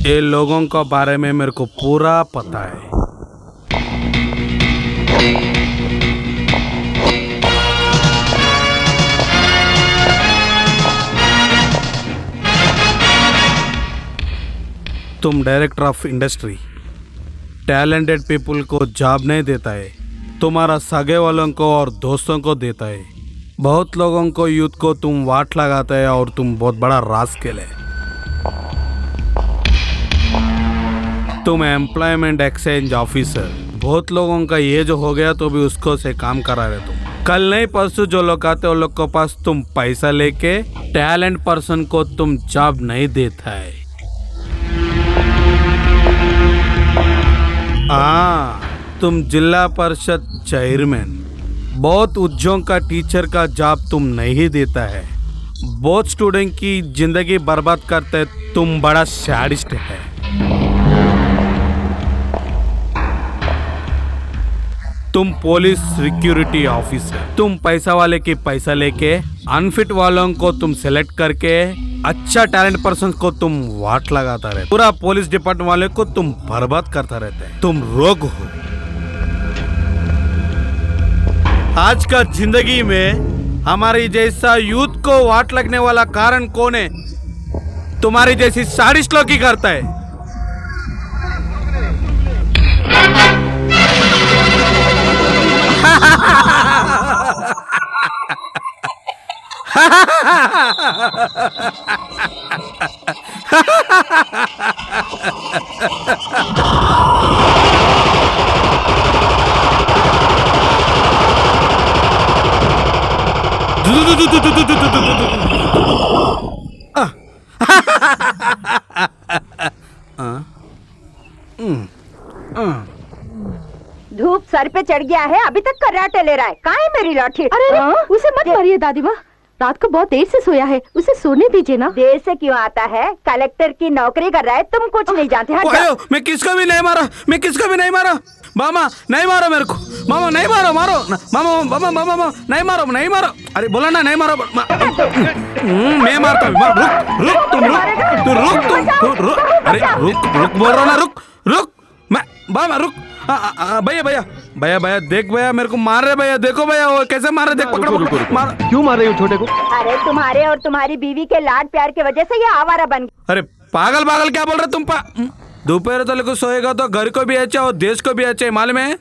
ये लोगों के बारे में मेरे को पूरा पता है। तुम director of industry talented people को जॉब नहीं देता है, तुम्हारा सगे वालों को और दोस्तों को देता है। बहुत लोगों को यूथ को तुम वाट लगाता है और तुम बहुत बड़ा रास्केल है। तुम एम्प्लॉयमेंट एक्सचेंज ऑफिसर, बहुत लोगों का ये जो हो गया तो भी उसको से काम करा रहे तुम। कल नहीं परसों जो लोग आते उन लोग के पास तुम पैसा लेके टैलेंट पर्सन को तुम जॉब नहीं देता है। हाँ, तुम जिला परिषद चेयरमैन, बहुत उज्जवल का टीचर का जॉब तुम नहीं देता है। बहुत स्टूडेंट की जिंदगी बर्बाद करते, तुम बड़ा सैडिस्ट है। तुम पुलिस सिक्योरिटी ऑफिसर, तुम पैसा वाले की पैसा लेके अनफिट वालों को तुम सेलेक्ट करके अच्छा टैलेंट पर्सन को तुम वाट लगाता रहते। पूरा पुलिस डिपार्टमेंट वाले को तुम बर्बाद करता रहते है। तुम रोग हो। आज का जिंदगी में हमारी जैसा यूथ को वाट लगने वाला कारण कौन है? तुम्हारी जैसी साडिस्ट लोग ही करता है। धूप सर पे चढ़ गया है, अभी तक कराटे ले रहा है। कहाँ है मेरी लाठी? अरे उसे मत मारिए दादी माँ, रात को बहुत देर से सोया है, उसे सोने दीजिए ना। देर से क्यों आता है? कलेक्टर की नौकरी कर रहा है, तुम कुछ नहीं जानते। मैं किसको भी नहीं मारा, मैं किसको भी नहीं मारा। मामा नहीं मारो मेरे को, मामा नहीं मारो, मारो मामा, मामा मामा मामा नहीं मारो, नहीं मारो। अरे बोला ना नहीं मारो। मैं मारता हूँ। रुक रुक तुम, रुक तू, रुक तुम, रुक। अरे रुक रुक बोल रहा ना, रुक रुक। मैं बाबा रुक। भैया भैया भैया भैया देख भैया, मेरे को मार रहे भैया। देखो भैया वो कैसे मार रहे, देख पकड़ो। मार क्यों मार रही हो छोटे को? अरे तुम्हारे और तुम्हारी बीवी के लाड प्यार की वजह से ये आवारा बन गया। अरे पागल पागल क्या बोल रहे तुम? दोपहर तक सोएगा तो घर को भी अच्छा और देश को भी अच्छा है, मालूम है?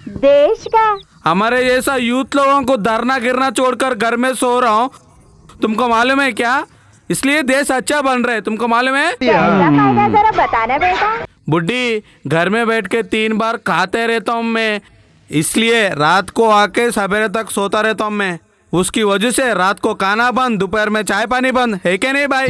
देश का? हमारे जैसा यूथ लोगों को धरना गिरना छोड़कर घर में सो रहा हूँ, तुमको मालूम है क्या? इसलिए देश अच्छा बन रहा है, तुमको मालूम है? जरा बताना बेटा। बुड्ढी, घर में बैठ के 3 बार खाते रहता हूँ मैं, इसलिए रात को आके सवेरे तक सोता रहता हूँ मैं। उसकी वजह से रात को खाना बंद, दोपहर में चाय पानी बंद है क्या नहीं भाई?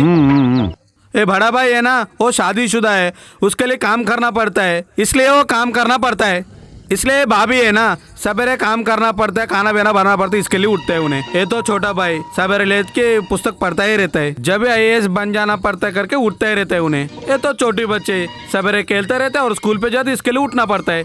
ये बड़ा भाई है ना, वो शादीशुदा है, उसके लिए काम करना पड़ता है, इसलिए वो काम करना पड़ता है। इसलिए भाभी है ना, सवेरे काम करना पड़ता है, खाना पीना बनाना पड़ता है, इसके लिए उठते हैं उन्हें। ये तो छोटा भाई सवेरे लेट के पुस्तक पढ़ता ही रहता है, जब IAS बन जाना पड़ता है करके उठते ही रहते हैं उन्हें। ये तो छोटी बच्चे सवेरे खेलते रहते हैं और स्कूल पे जाते, इसके लिए उठना पड़ता है।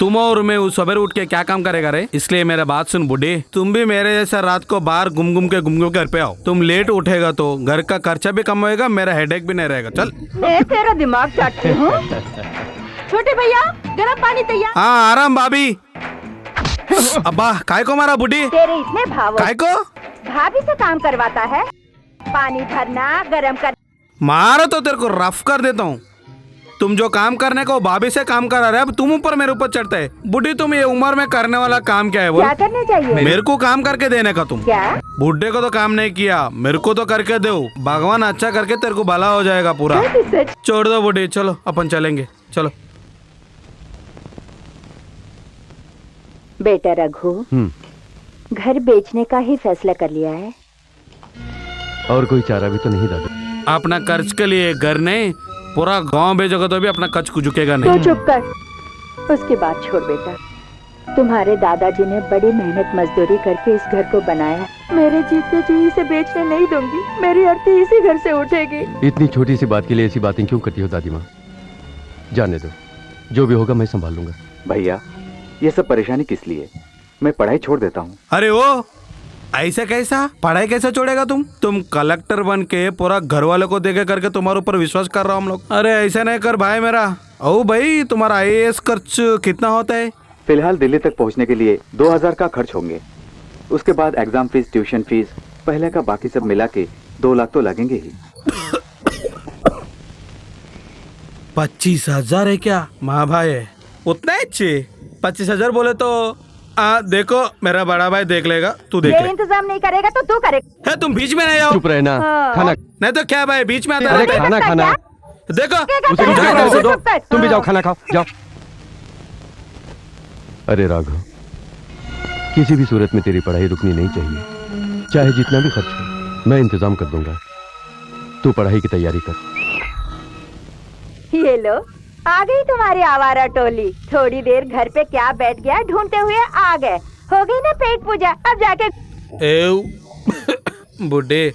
तुम और मैं सवेरे उठ के क्या काम करेगा रे? इसलिए मेरा बात सुन बुढ़ी, तुम भी मेरे जैसा रात को बाहर घूम घूम के घर पे आओ। तुम लेट उठेगा तो घर का खर्चा भी कम होएगा, मेरा हेडेक भी नहीं रहेगा। चल तेरा दिमाग चाटती हूँ। छोटे भैया गर्म पानी तैयार। हाँ आराम भाभी। अब्बा काय को मारा बुढ़ी? तेरे इतने भाव काय को? भाभी से काम करवाता है, पानी भरना, गरम कर। मारो तो तेरे को रफ कर देता हूँ। तुम जो काम करने को भाभी से काम करा रहे, अब तुम ऊपर मेरे ऊपर चढ़ता है। बुढ़ी तुम ये उम्र में करने वाला काम क्या है? बोल क्या करना चाहिए? मेरे को काम करके देने का। तुम क्या? बुढ़े को तो काम नहीं किया, मेरे को तो करके दो। भगवान अच्छा करके तेरे को भला हो जाएगा पूरा। छोड़ दो बुढ़ी, चलो अपन चलेंगे, चलो। बेटा रघु, घर बेचने का ही फैसला कर लिया है? और कोई चारा भी तो नहीं दादा? अपना कर्ज के लिए घर नहीं, पूरा गांव बेचोगे तो भी अपना कर्ज को झुकेगा नहीं। तो चुप कर, उसकी बात छोड़ बेटा। तुम्हारे दादाजी ने बड़ी मेहनत मजदूरी करके इस घर को बनाया। मेरे जीते जी इसे बेचने नहीं दूंगी, मेरी अर्थी इसी घर से उठेगी। इतनी छोटी सी बात के लिए ऐसी बातें क्यों करती हो दादी माँ? जाने दो, जो भी होगा मैं संभाल लूंगा। भैया ये सब परेशानी किस लिए? मैं पढ़ाई छोड़ देता हूँ। अरे वो ऐसे कैसा? पढ़ाई कैसे छोड़ेगा तुम कलेक्टर बन के पूरा घर वालों को देखे करके तुम्हारे ऊपर विश्वास कर रहा हूँ हम लोग। अरे ऐसा नहीं कर भाई मेरा। ओ भाई, तुम्हारा आईएएस खर्च कितना होता है? फिलहाल दिल्ली तक पहुंचने के लिए 2000 का खर्च होंगे। उसके बाद एग्जाम फीस, ट्यूशन फीस, पहले का बाकी सब मिला के 2 लाख तो लगेंगे ही। 25,000 है क्या? माँ भाई उतना ही चाहिए? 25,000 बोले तो देखो मेरा बड़ा भाई देख लेगा, तू देख ये ले। इंतजाम नहीं करेगा तो तू करेगा। है तुम बीच में नहीं आओ। चुप रहना। खाना नहीं तो क्या भाई बीच में आता अरे रहता है। खाना खाना देखो उसे क्या? रुक जाओ, उसे दो। चुप कर। तुम भी जाओ, खाना खाओ, जाओ। अरे राघव, किसी भी सूरत में तेरी पढ़ाई रुकनी नहीं चाहिए, चाहे जितना भी खर्च हो, मैं इंतजाम कर दूंगा। तू पढ़ाई की तैयारी कर। ये लो, आ गई तुम्हारी आवारा टोली। थोड़ी देर घर पे क्या बैठ गया, ढूंढते हुए आ गए। हो गई ना पेट पूजा, अब जाके बुड्ढे,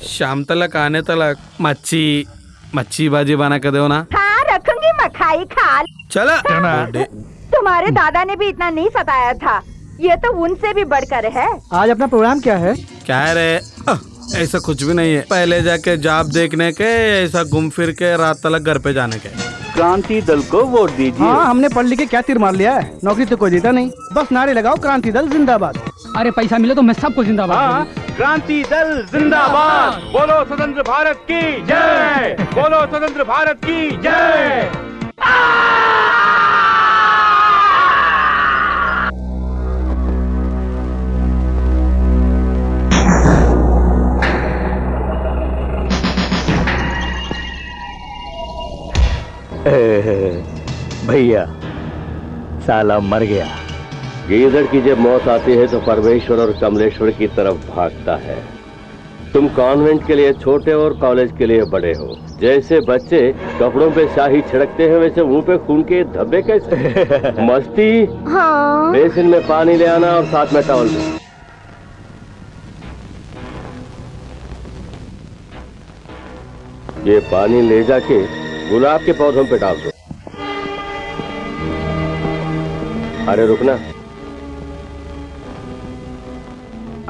शाम तलक आने तलक मच्छी भाजी बना के दो ना। हाँ रखूंगी, मखाई खा। चला बुड्ढे। तुम्हारे दादा ने भी इतना नहीं सताया था, ये तो उनसे भी बढ़कर है। आज अपना प्रोग्राम क्या है? क्या है रे? ऐसा कुछ भी नहीं है। पहले जाके जॉब देखने के, ऐसा घूम फिर के रात तलक घर पे जाने के। क्रांति दल को वोट दीजिए। हाँ, हमने पढ़ लिख के क्या तीर मार लिया है? नौकरी तो कोई देता नहीं, बस नारे लगाओ क्रांति दल जिंदाबाद। अरे पैसा मिले तो मैं सबको जिंदाबाद हाँ, क्रांति दल जिंदाबाद। बोलो स्वतंत्र भारत की जय, बोलो स्वतंत्र भारत की जय। भैया साला मर गया। गीदड़ की जब मौत आती है तो परमेश्वर और कमलेश्वर की तरफ भागता है। तुम कॉन्वेंट के लिए छोटे और कॉलेज के लिए बड़े हो। जैसे बच्चे कपड़ों पे स्याही छिड़कते हैं, वैसे मुंह पे खून के धब्बे कैसे? मस्ती। हाँ। बेसिन में पानी ले आना और साथ में टॉवल दे। ये पानी ले जाके गुलाब के पौधों पे डाल दो। अरे रुकना।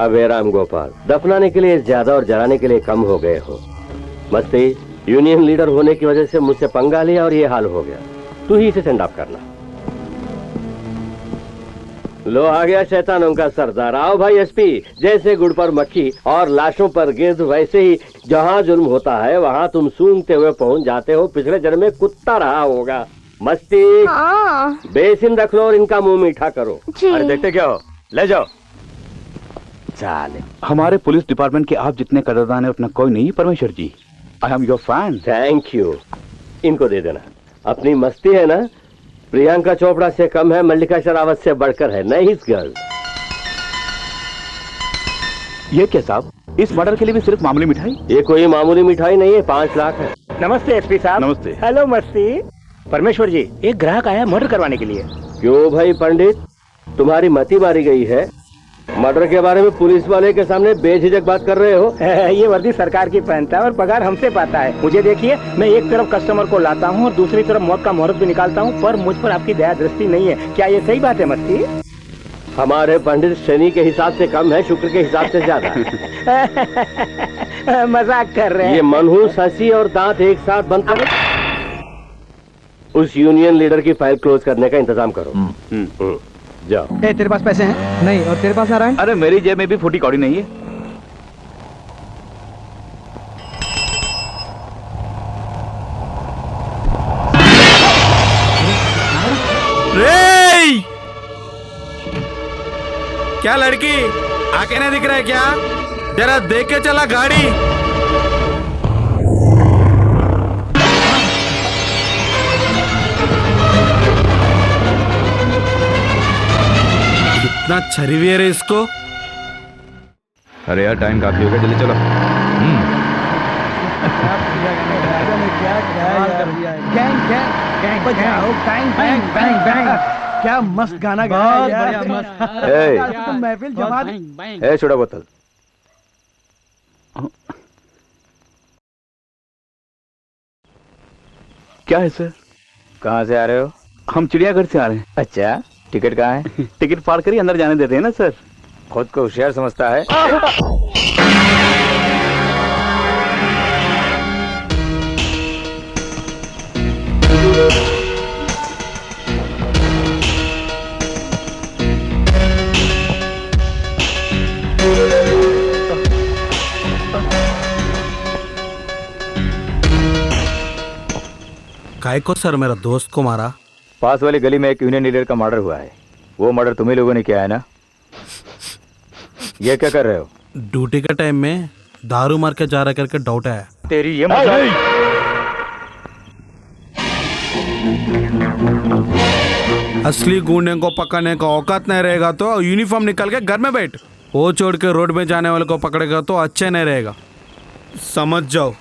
अबे राम गोपाल, दफनाने के लिए ज्यादा और जलाने के लिए कम हो गए हो। मस्ती, यूनियन लीडर होने की वजह से मुझसे पंगा लिया और ये हाल हो गया। तू ही इसे सेंड ऑफ करना। लो आ गया शैतानों का सरदार। आओ भाई एसपी। जैसे गुड़ पर मक्खी और लाशों पर गिर्द, वैसे ही जहाँ जुल्म होता है वहाँ तुम सूंघते हुए पहुँच जाते हो। पिछले जन्म में कुत्ता रहा होगा। मस्ती। हाँ। बेसिन रख लो और इनका मुंह मीठा करो। जी। अरे देखते क्या हो, ले जाओ। चाले, हमारे पुलिस डिपार्टमेंट के आप जितने कदरदान है उतना कोई नहीं Parmeshwar ji. I am your fan. Thank you. इनको दे देना। अपनी मस्ती है ना, प्रियंका चोपड़ा से कम है, मल्लिका शेरावत से बढ़कर है। Nice girl. ये क्या साहब, इस मर्डर के लिए भी सिर्फ मामूली मिठाई? ये कोई मामूली मिठाई नहीं है, 5 लाख है। नमस्ते एसपी साहब। नमस्ते। हेलो मस्ती। परमेश्वर जी, एक ग्राहक आया मर्डर करवाने के लिए। क्यों भाई पंडित, तुम्हारी मती मारी गई है? मर्डर के बारे में पुलिस वाले के सामने बेझिझक बात कर रहे हो? ये वर्दी सरकार की पहनता है और पगार हमसे पाता है। मुझे देखिए, मैं एक तरफ कस्टमर को लाता हूँ और दूसरी तरफ मौत का मुहूर्त भी निकालता हूँ, पर मुझ पर आपकी दया दृष्टि नहीं है। क्या ये सही बात है मस्ती? हमारे पंडित शनि के हिसाब से कम है, शुक्र के हिसाब से ज्यादा। मजाक कर रहे हैं। ये मनहूस हंसी और दांत एक साथ बंद करो। उस यूनियन लीडर की फाइल क्लोज करने का इंतजाम करो। जाओ। तेरे पास पैसे हैं? नहीं। और तेरे पास नारायण? अरे मेरी जेब में भी फूटी कौड़ी नहीं है। रे! क्या लड़की आके नहीं दिख रहा है क्या? जरा देख के चला गाड़ी। इतना छरी भी है रे इसको। अरे यार टाइम काफी हो गया, जल्दी चलो। क्या मस्त गाना गाया यार। महफिल जमा दी। छोटा बोतल। क्या है सर? कहाँ से आ रहे हो? हम चिड़ियाघर से आ रहे हैं। अच्छा, टिकट कहाँ है? टिकट फाड़ कर ही अंदर जाने देते हैं ना सर। खुद को होशियार समझता है। काय को सर मेरा दोस्त को मारा? पास वाली गली में एक यूनियन लीडर का मर्डर हुआ है। वो मर्डर तुम्ही लोगों ने किया है ना? ये क्या कर रहे हो? ड्यूटी के टाइम में दारू मार के जा रहा करके डाउट है। तेरी ये मजाक। असली गुंडे को पकड़ने का औकात नहीं रहेगा तो यूनिफॉर्म निकाल के घर में बैठ। वो छोड़ के रोड में जाने वाले को पकड़ेगा तो अच्छे नहीं रहेगा, समझ जाओ।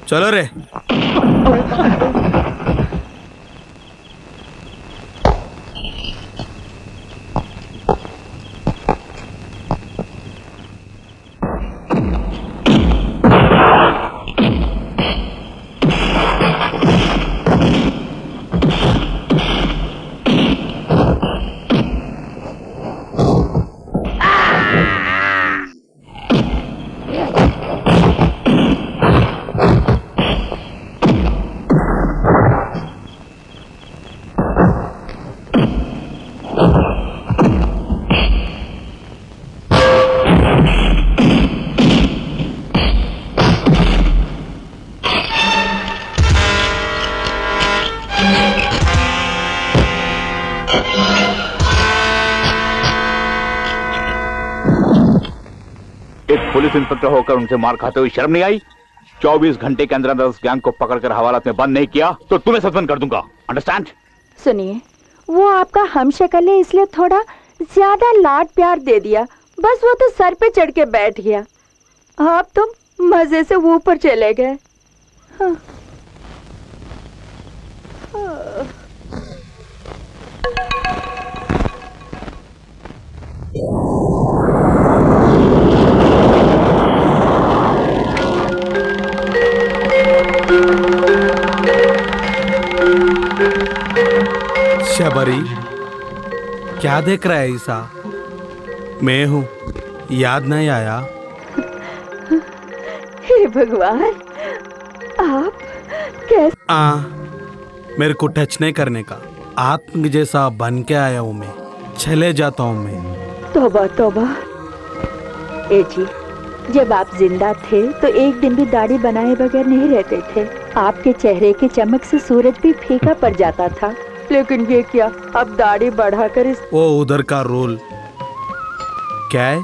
चलो रे। पुलिस इंस्पेक्टर होकर उनसे मार खाते हुए शर्म नहीं आई? 24 घंटे के अंदर अंदर उस गैंग को पकड़कर हवालात में बंद नहीं किया तो तुम्हें सस्पेंड कर दूंगा। अंडरस्टैंड? सुनिए, वो आपका हमशक्ल है इसलिए थोड़ा ज्यादा लाड प्यार दे दिया, बस वो तो सर पे चढ़ के बैठ गया। आप तो मजे से ऊपर चले गए। हाँ। हाँ। शबरी, क्या देख रहा है ईसा? मैं हूँ, याद नहीं आया? हे भगवान, आप कैसे? मेरे को टच नहीं करने का। आत्म जैसा बन के आया हूँ मैं, चले जाता हूँ मैं। तौबा तौबा। ए जी, जब आप जिंदा थे तो एक दिन भी दाढ़ी बनाए बगैर नहीं रहते थे। आपके चेहरे की चमक से सूरज भी फीका पड़ जाता था, लेकिन ये क्या, अब दाढ़ी बढ़ाकर इस... वो उधर का रूल क्या है?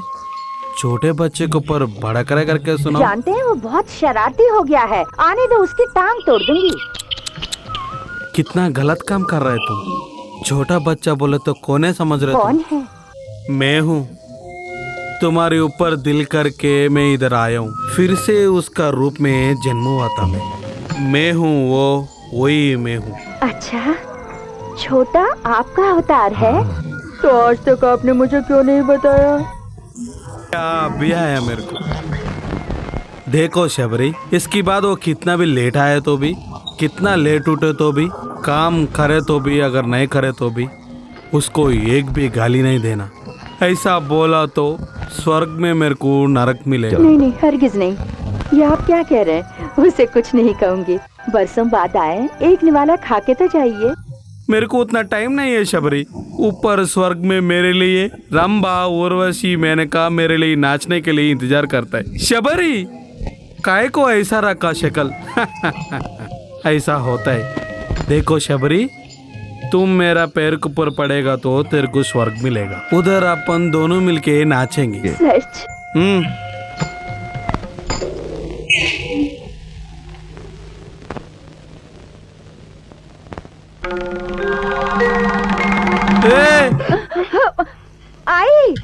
छोटे बच्चे को पर बड़ा करे करके सुनाओ। जानते हैं वो बहुत शरारती हो गया है, आने दो उसकी टांग तोड़ दूंगी। कितना गलत काम कर रहे तुम। छोटा बच्चा बोले तो कोने समझ रहे? कौन है? मैं हूँ। तुम्हारे ऊपर दिल करके मैं इधर आया हूँ, फिर से उसका रूप में जन्म हुआ था मैं हूँ वो, वही मैं हूँ। अच्छा, छोटा आपका अवतार है? तो आज तक आपने मुझे क्यों नहीं बताया? क्या अभी आया मेरे को? देखो शबरी, इसके बाद वो कितना भी लेट आए तो भी, कितना लेट उठे तो भी, काम करे तो भी, अगर नहीं करे तो भी, उसको एक भी गाली नहीं देना। ऐसा बोला तो स्वर्ग में मेरे को नरक मिलेगा। नहीं नहीं, हरगिज नहीं। ये आप क्या कह रहे हैं? उसे कुछ नहीं कहूँगी। बरसों बाद आए, एक निवाला खा के तो जाइए। मेरे को उतना टाइम नहीं है शबरी। ऊपर स्वर्ग में मेरे लिए रंभा, उर्वशी, मेनका मेरे लिए नाचने के लिए इंतजार करता है। शबरी, काय को ऐसा रखा शक्ल? ऐसा होता है। देखो शबरी, तुम मेरा पैर के ऊपर पड़ेगा तो तेरे को स्वर्ग मिलेगा, उधर अपन दोनों मिलके नाचेंगे। सच? आई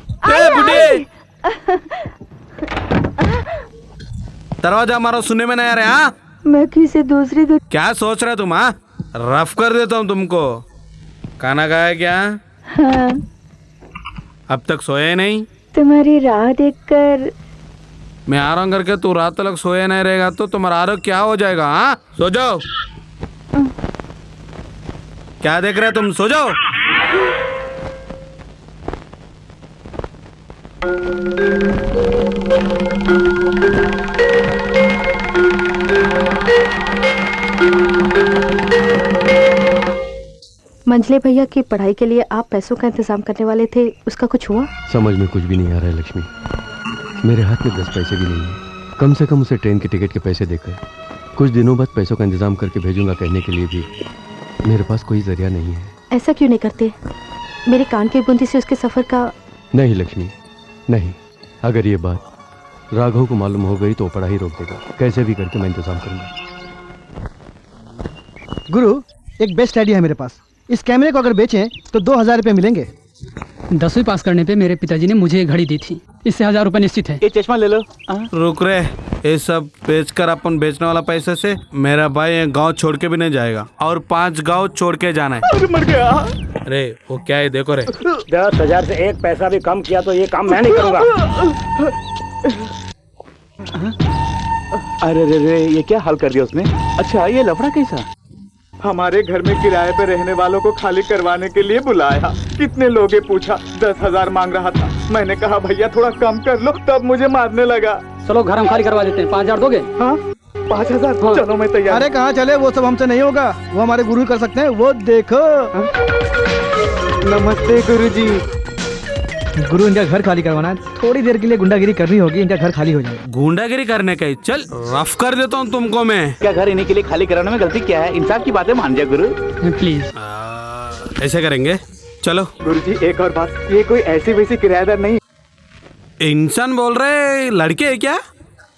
दरवाजा मारो, सुनने में नहीं आ रहा? हाँ, मैं किसी दूसरी क्या सोच रहे तुम? हाँ, रफ कर देता हूँ तुमको। खाना खाया क्या? हाँ। अब तक सोए नहीं? तुम्हारी राह देखकर मैं आ रहा हूँ करके तू रात तक सोया नहीं रहेगा तो तुम्हारा आरोग्य क्या हो जाएगा? हाँ, सो जाओ। क्या देख रहे तुम? सो जाओ। मंजले भैया की पढ़ाई के लिए आप पैसों का इंतजाम करने वाले थे, उसका कुछ हुआ? समझ में कुछ भी नहीं आ रहा है लक्ष्मी। मेरे हाथ में 10 पैसे भी नहीं है। कम से कम उसे ट्रेन के टिकट के पैसे देकर कुछ दिनों बाद पैसों का इंतजाम करके भेजूंगा कहने के लिए भी मेरे पास कोई जरिया नहीं है। ऐसा क्यों नहीं करते? मेरे कान की बूंदी से उसके सफर का। नहीं लक्ष्मी, नहीं। अगर ये बात राघव को मालूम हो गई तो पढ़ाई रोक देगा। कैसे भी करके मैं इंतजाम करूंगा। गुरु, एक बेस्ट आइडिया है मेरे पास। इस कैमरे को अगर बेचें तो 2000 रुपये मिलेंगे। 10वीं पास करने पे मेरे पिताजी ने मुझे एक घड़ी दी थी, इससे 1000 रुपए निश्चित है। ये चश्मा ले लो। रुक रे, ये सब बेचकर अपन बेचने वाला पैसे से मेरा भाई एक गांव छोड़ के भी नहीं जाएगा और 5 गांव छोड़ के जाना है। मर गया। अरे वो क्या है देखो रे। 10,000 से एक पैसा भी कम किया तो ये काम मैं नहीं करूँगा। अरे रे रे, ये क्या हाल कर दिया उसने। अच्छा, ये लफड़ा कैसा? हमारे घर में किराए पे रहने वालों को खाली करवाने के लिए बुलाया। कितने लोगे पूछा, 10,000 मांग रहा था। मैंने कहा भैया थोड़ा कम कर लो, तब मुझे मारने लगा। चलो घर हम खाली करवा देते हैं, 5000 दोगे? हाँ 5000। हाँ। चलो मैं तैयार। अरे कहाँ चले, वो सब हमसे नहीं होगा। वो हमारे गुरु ही कर सकते हैं। वो देखो। नमस्ते गुरुजी। गुरु, इनका घर खाली करवाना है। थोड़ी देर के लिए गुंडागिरी करनी होगी, इनका घर खाली हो जाएगा। गुंडागिरी करने का ही? चल रफ कर देता हूँ तुमको मैं। क्या घर इन्हीं के लिए खाली कराने में गलती क्या है? इंसाफ की बातें मान जाए गुरु। प्लीज। ऐसे करेंगे, चलो। गुरुजी एक और बात, ये कोई ऐसी वैसी किराएदार नहीं। इंसान बोल रहे लड़के है क्या?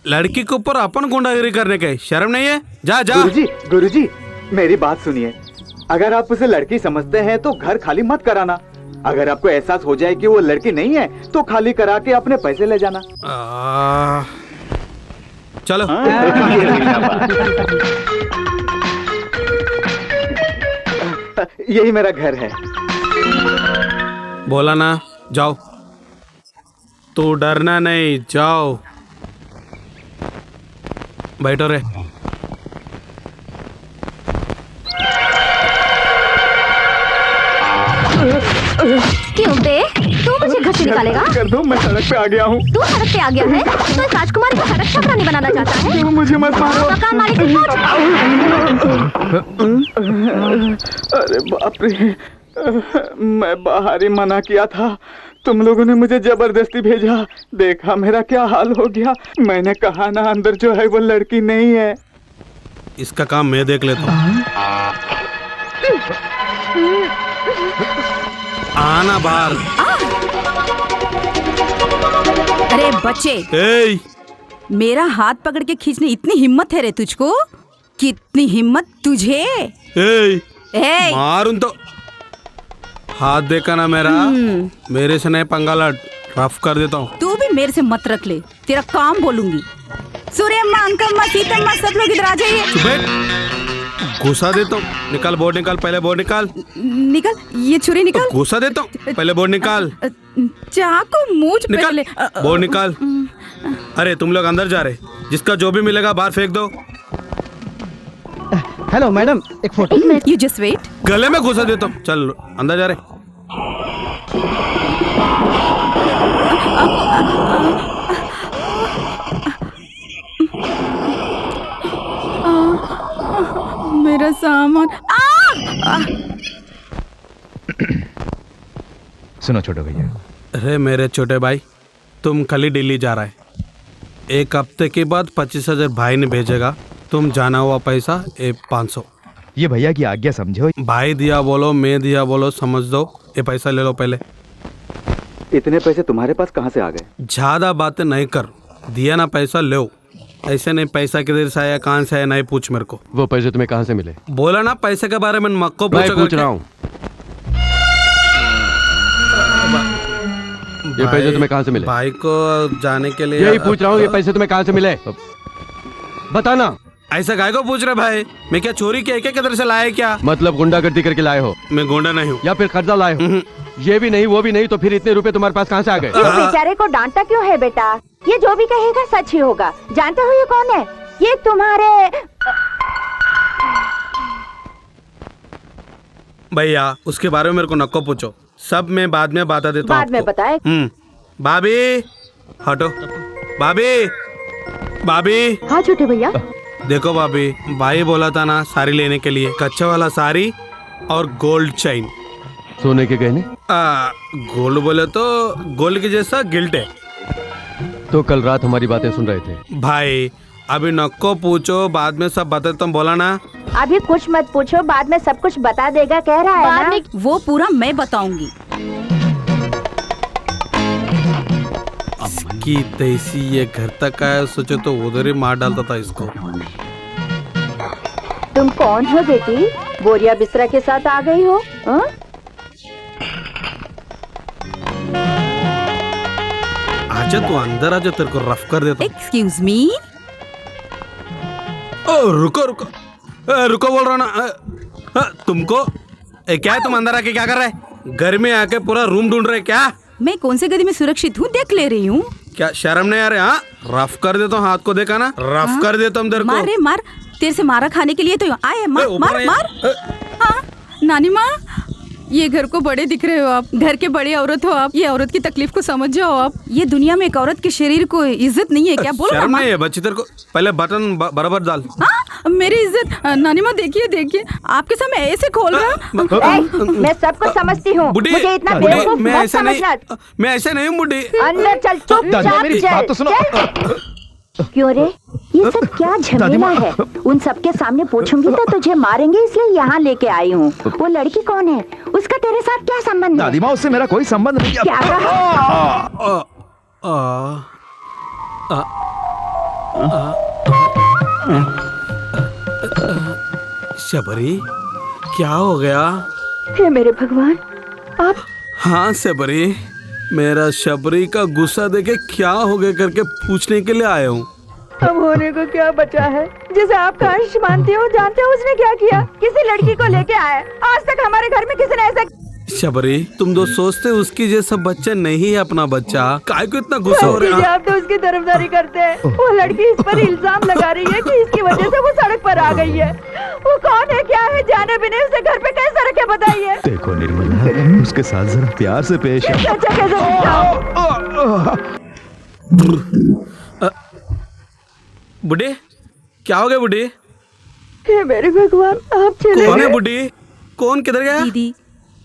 लड़की के ऊपर अपन गुंडागिरी करने का शर्म नहीं है? जा जा। गुरुजी मेरी बात सुनिए। अगर आप उसे लड़की समझते हैं तो घर खाली मत कराना। अगर आपको एहसास हो जाए कि वो लड़की नहीं है तो खाली करा के अपने पैसे ले जाना। चलो। यही मेरा घर है। बोला ना, जाओ। तू डरना नहीं, जाओ। बैठो रे। क्यों बे? तू मुझे घर से निकालेगा? कर दो, मैं सड़क पे आ गया हूँ। तू सड़क पे आ गया है? तो इस राजकुमारी को सड़क छात्रानी बनाना चाहता है? मुझे मत मारो। मकान मालिक की पहुंच। अरे बाप रे, मैं बाहर ही मना किया था। तुम लोगों ने मुझे जबरदस्ती भेजा। देखा मेरा क्या हाल हो गया। मैंने कहा ना अंदर जो है वो लड़की नहीं है। इसका काम मैं देख लेता हूँ। आना बाहर। अरे बच्चे, ए! मेरा हाथ पकड़ के खींचने इतनी हिम्मत है रे तुझको? कितनी हिम्मत तुझे? ए! ए! मारूं तो हाथ देखा ना मेरा। मेरे से नहीं पंगा लड़, रफ कर देता हूँ। तू भी मेरे से मत रख ले, तेरा काम बोलूंगी। सूर्यम्मा, अंकम्मा, सीतम्मा, सब लोग इधर आ जाइए। चुप बैठ, घुसा देता हूँ। निकाल बोर्ड, निकाल, पहले बोर्ड निकाल। निकल, ये छुरी निकाल। घुसा देता हूँ, पहले बोर्ड निकाल। चाकू मूंछ पे निकाल ले। बोर्ड निकाल। अरे तुम लोग अंदर जा रहे, जिसका जो भी मिलेगा बाहर फेंक दो। हेलो मैडम, एक फोटो। You just wait. गले में घुसा देता हूँ। चल अंदर जा रहे। मेरा सामान। सुनो छोटे भैया। अरे मेरे छोटे भाई, तुम कल दिल्ली जा रहा है। 1 हफ्ते के बाद 25,000 भाई ने भेजेगा। तुम जाना हुआ पैसा 500। ये भैया की आज्ञा समझो। भाई दिया बोलो, मैं दिया बोलो, समझ दो। ये पैसा ले लो पहले। इतने पैसे तुम्हारे पास कहाँ से आ गए? ज्यादा बातें नहीं कर, दिया ना पैसा लो। ऐसे नहीं, पैसा किधर से आया, कहाँ से आया, नहीं पूछ मेरे को। वो पैसे तुम्हें कहाँ से मिले? बोला ना पैसे के बारे में मक्को मैं पूछ रहा हूँ। ये पैसे तुम्हें कहाँ से मिले? भाई को जाने के लिए यही पूछ रहा हूँ, ये पैसे तुम्हें कहाँ से मिले? बताना। ऐसा गाय को पूछ रहे भाई? मैं क्या चोरी किया क्या, किधर से लाए क्या? मतलब गुंडागर्दी करके लाए हो? मैं गुंडा नहीं हूँ। या फिर कर्जा लाए हो? ये भी नहीं, वो भी नहीं, तो फिर इतने रुपए तुम्हारे पास कहाँ से आ गए? इस बेचारे को डांटता क्यों है बेटा? ये जो भी कहेगा सच ही होगा। जानते हो ये कौन है? ये तुम्हारे भैया, उसके बारे में मेरे को नको पूछो। सब मैं बाद में बता देता हूँ। बाद में बताए। भाभी हटो। भाभी भाभी हाँ छोटे भैया। देखो भाभी, भाई बोला था ना साड़ी लेने के लिए, कच्चा वाला साड़ी और गोल्ड चेन। सोने के गहने? गोल्ड बोले तो गोल्ड के जैसा गिल्ट है। तो कल रात हमारी बातें सुन रहे थे। भाई अभी नको पूछो, बाद में सब बता, तुम बोला ना। अभी कुछ मत पूछो, बाद में सब कुछ बता देगा कह रहा है ना। वो पूरा मैं बताऊंगी। इसकी तैसी ये घर तक आया, सोचो तो उधर ही मार डालता था इसको। तुम कौन हो बेटी? बोरिया बिस्तरा के साथ आ गई हो? आजा तू अंदर आजा, तेरे को रफ कर देता। Excuse me. रुको रुको रुको बोल रहा ना तुमको। क्या है, तुम अंदर आके क्या कर रहे हैं? घर में आके पूरा रूम ढूंढ रहे क्या? मैं कौन से गली में सुरक्षित हूँ देख ले रही हूँ। क्या शर्म नहीं आ रही? हाँ रफ कर देता हूँ, हाथ को देखा ना, रफ कर देता हूँ तेरे को। मारे मार, तेरे से मारा खाने के लिए तो आए। मार मार मार। हाँ नानी माँ, ये घर को बड़े दिख रहे हो आप, घर के बड़ी औरत हो आप, ये औरत की तकलीफ को समझ जाओ आप। ये दुनिया में एक औरत के शरीर को इज्जत नहीं है क्या? बोलो शर्म नहीं है बच्ची तेरे को? पहले बटन बराबर डाल। हाँ मेरी इज्जत। नानी माँ देखिए देखिए, आपके सामने ऐसे खोल रहा। मैं सबको समझती हूँ, मुझे इतना बेवकूफ मत समझना। मैं ऐसे नहीं हूँ बुढ़ी। अंदर चल, चुपचाप चल। क्यों रे, ये सब क्या झमेला है? उन सबके सामने पूछूंगी तो तुझे मारेंगे, इसलिए यहाँ लेके आई हूँ। वो लड़की कौन है? उसका तेरे साथ क्या संबंध है? दादी माँ, उससे मेरा कोई संबंध नहीं। क्या शबरी, क्या हो गया? हे मेरे भगवान, आप? हाँ शबरी, मेरा शबरी का गुस्सा देखे क्या हो गया करके पूछने के लिए आया हूँ। अब होने को क्या बचा है? जिसे आप काश मानते हो, जानते हो उसने क्या किया? किसी लड़की को लेके आया। आज तक हमारे घर में किसी ने ऐसा। शबरी, तुम दो सोचते उसकी जैसा बच्चा नहीं है अपना बच्चा, काय को इतना गुस्सा हो रहा है? आप तो उसकी तरफदारी करते हैं। वो लड़की इस पर इल्जाम लगा रही है कि इसकी वजह से वो सड़क पर आ गई है। वो कौन है, क्या है, जाने बिना उसे घर पे कैसे रखे बताइए। देखो निर्मला, उसके साथ जरा प्यार से पेश आओ। अच्छा कैसे बुढ़ी, क्या हो गया बुढ़ी? हे मेरे भगवान, आप चले। कौन है बुढ़ी? कौन किधर गया? दीदी,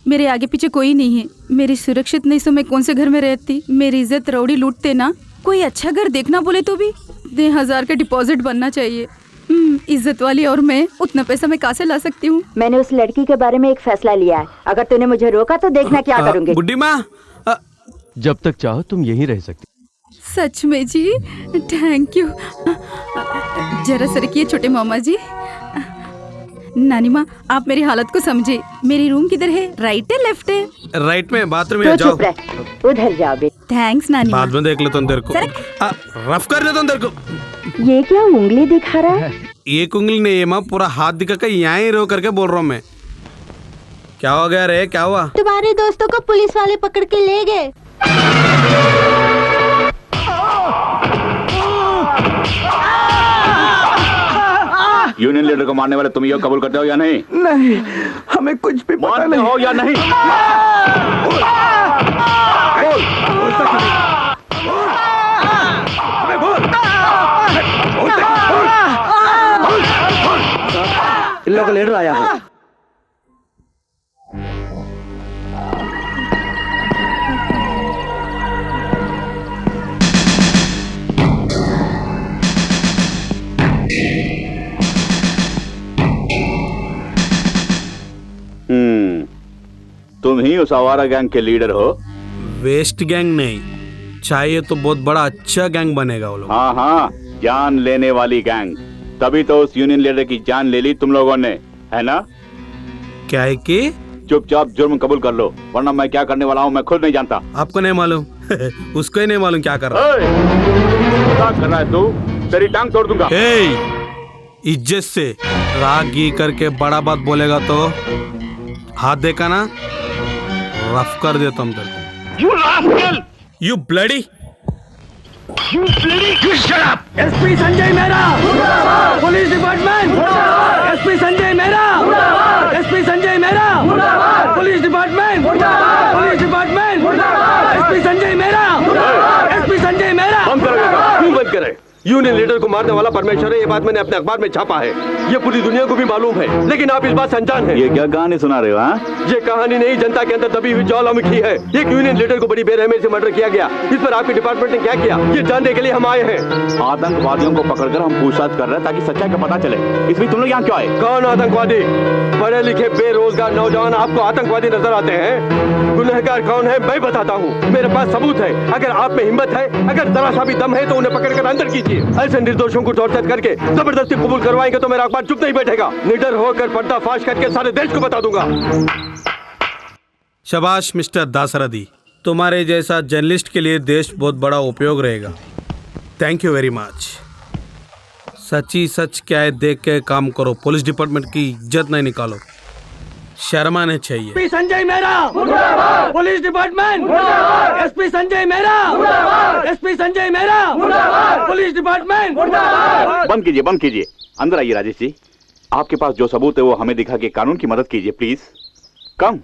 मेरे आगे पीछे कोई नहीं है। मेरी सुरक्षित नहीं, सो मैं कौन से घर में रहती? मेरी इज्जत रौड़ी लूटते ना। कोई अच्छा घर देखना बोले तो भी 10,000 का डिपॉजिट बनना चाहिए। इज्जत वाली और मैं, उतना पैसा मैं कहाँ से ला सकती हूँ? मैंने उस लड़की के बारे में एक फैसला लिया है। अगर तूने मुझे रोका तो देखना क्या करूँगी। बुढ़ी माँ, जब तक चाहो तुम यहीं रह सकती। सच में जी, थैंक यू। जरा सरकिए छोटे मामा जी। नानी माँ, आप मेरी हालत को समझे। मेरी रूम किधर है, राइट है लेफ्ट है? राइट में, बाथरूम में जाओ। उधर जाओ बेटा। थैंक्स नानी माँ। बाद में देख लेता हूँ तेरे को। रफ कर देता हूँ तेरे को। ये क्या उंगली दिखा रहा है? एक उंगली नहीं है माँ, पूरा हाथ दिखा कर यहाँ ही रो करके बोल रहा हूँ मैं। क्या हो गया रे, क्या हुआ? तुम्हारे दोस्तों को पुलिस वाले पकड़ के ले गए। यूनियन लीडर को मारने वाले तुम ये कबूल करते हो या नहीं? नहीं, हमें कुछ भी पता नहीं। हो या नहीं? इन लोगों का लीडर आया है। तुम ही उस आवारा गैंग के लीडर हो? वेस्ट गैंग नहीं, चाहिए तो बहुत बड़ा अच्छा गैंग बनेगा वो लोग। हाँ हाँ, जान लेने वाली गैंग। तभी तो उस यूनियन लीडर की जान ले ली तुम लोगों ने, है ना? क्या है कि? चुपचाप जुर्म कबूल कर लो, वरना मैं क्या करने वाला हूँ मैं खुद नहीं जानता। आपको नहीं मालूम? उसको ही नहीं मालूम क्या कर रहा है। क्या कर रहा है तू? तेरी टांग तोड़ दूंगा। इज्जत से रागी करके बड़ा बात बोलेगा तो हाथ देखा ना, रफ कर देता हूँ तेरे को। You rascal! You bloody! You bloody! You shut up! SP Sanjay Mehra, police department. SP Sanjay Mehra, SP Sanjay Mehra, police department. Police department. SP Sanjay Mehra. करें। यूनियन लीडर को मारने वाला परमेश्वर है, ये बात मैंने अपने अखबार में छापा है। ये पूरी दुनिया को भी मालूम है, लेकिन आप इस बात से अनजान हैं। ये क्या कहानी सुना रहे हो? हाँ, ये कहानी नहीं, जनता के अंदर दबी हुई ज्वालामुखी है। एक यूनियन लीडर को बड़ी बेरहमी से मर्डर किया गया। इस पर आपके डिपार्टमेंट ने क्या किया, ये जानने के लिए हम आए हैं। आतंकवादियों को पकड़कर हम पूछताछ कर रहे हैं ताकि सच्चाई का पता चले। इसमें तुम लोग यहाँ क्यों आए? कौन आतंकवादी? पढ़े लिखे बेरोजगार नौजवान आपको आतंकवादी नजर आते हैं? गुनहगार कौन है मैं बताता हूँ, मेरे पास सबूत है। अगर आप में हिम्मत है, अगर जरा सा भी दम है तो उन्हें पकड़कर अंदर कीजिए। ऐसे निर्दोषों को टॉर्चर करके जबरदस्ती कबूल करवाएंगे तो मेरा अखबार चुप नहीं बैठेगा। निडर होकर पर्दाफाश करके सारे देश को बता दूंगा। शाबाश मिस्टर दासरथी, तुम्हारे जैसा जर्नलिस्ट के लिए देश बहुत बड़ा उपयोग रहेगा। Thank you very much. सच्ची सच क्या है देख के काम करो, पुलिस डिपार्टमेंट की इज्जत नहीं निकालो, शर्म आने चाहिए। SP Sanjay Mehra, police department, SP Sanjay Mehra, SP Sanjay Mehra, police department. बंद कीजिए, बंद कीजिए। अंदर आइए राजेश जी। आपके पास जो सबूत है वो हमें दिखा के कानून की मदद कीजिए प्लीज। कम।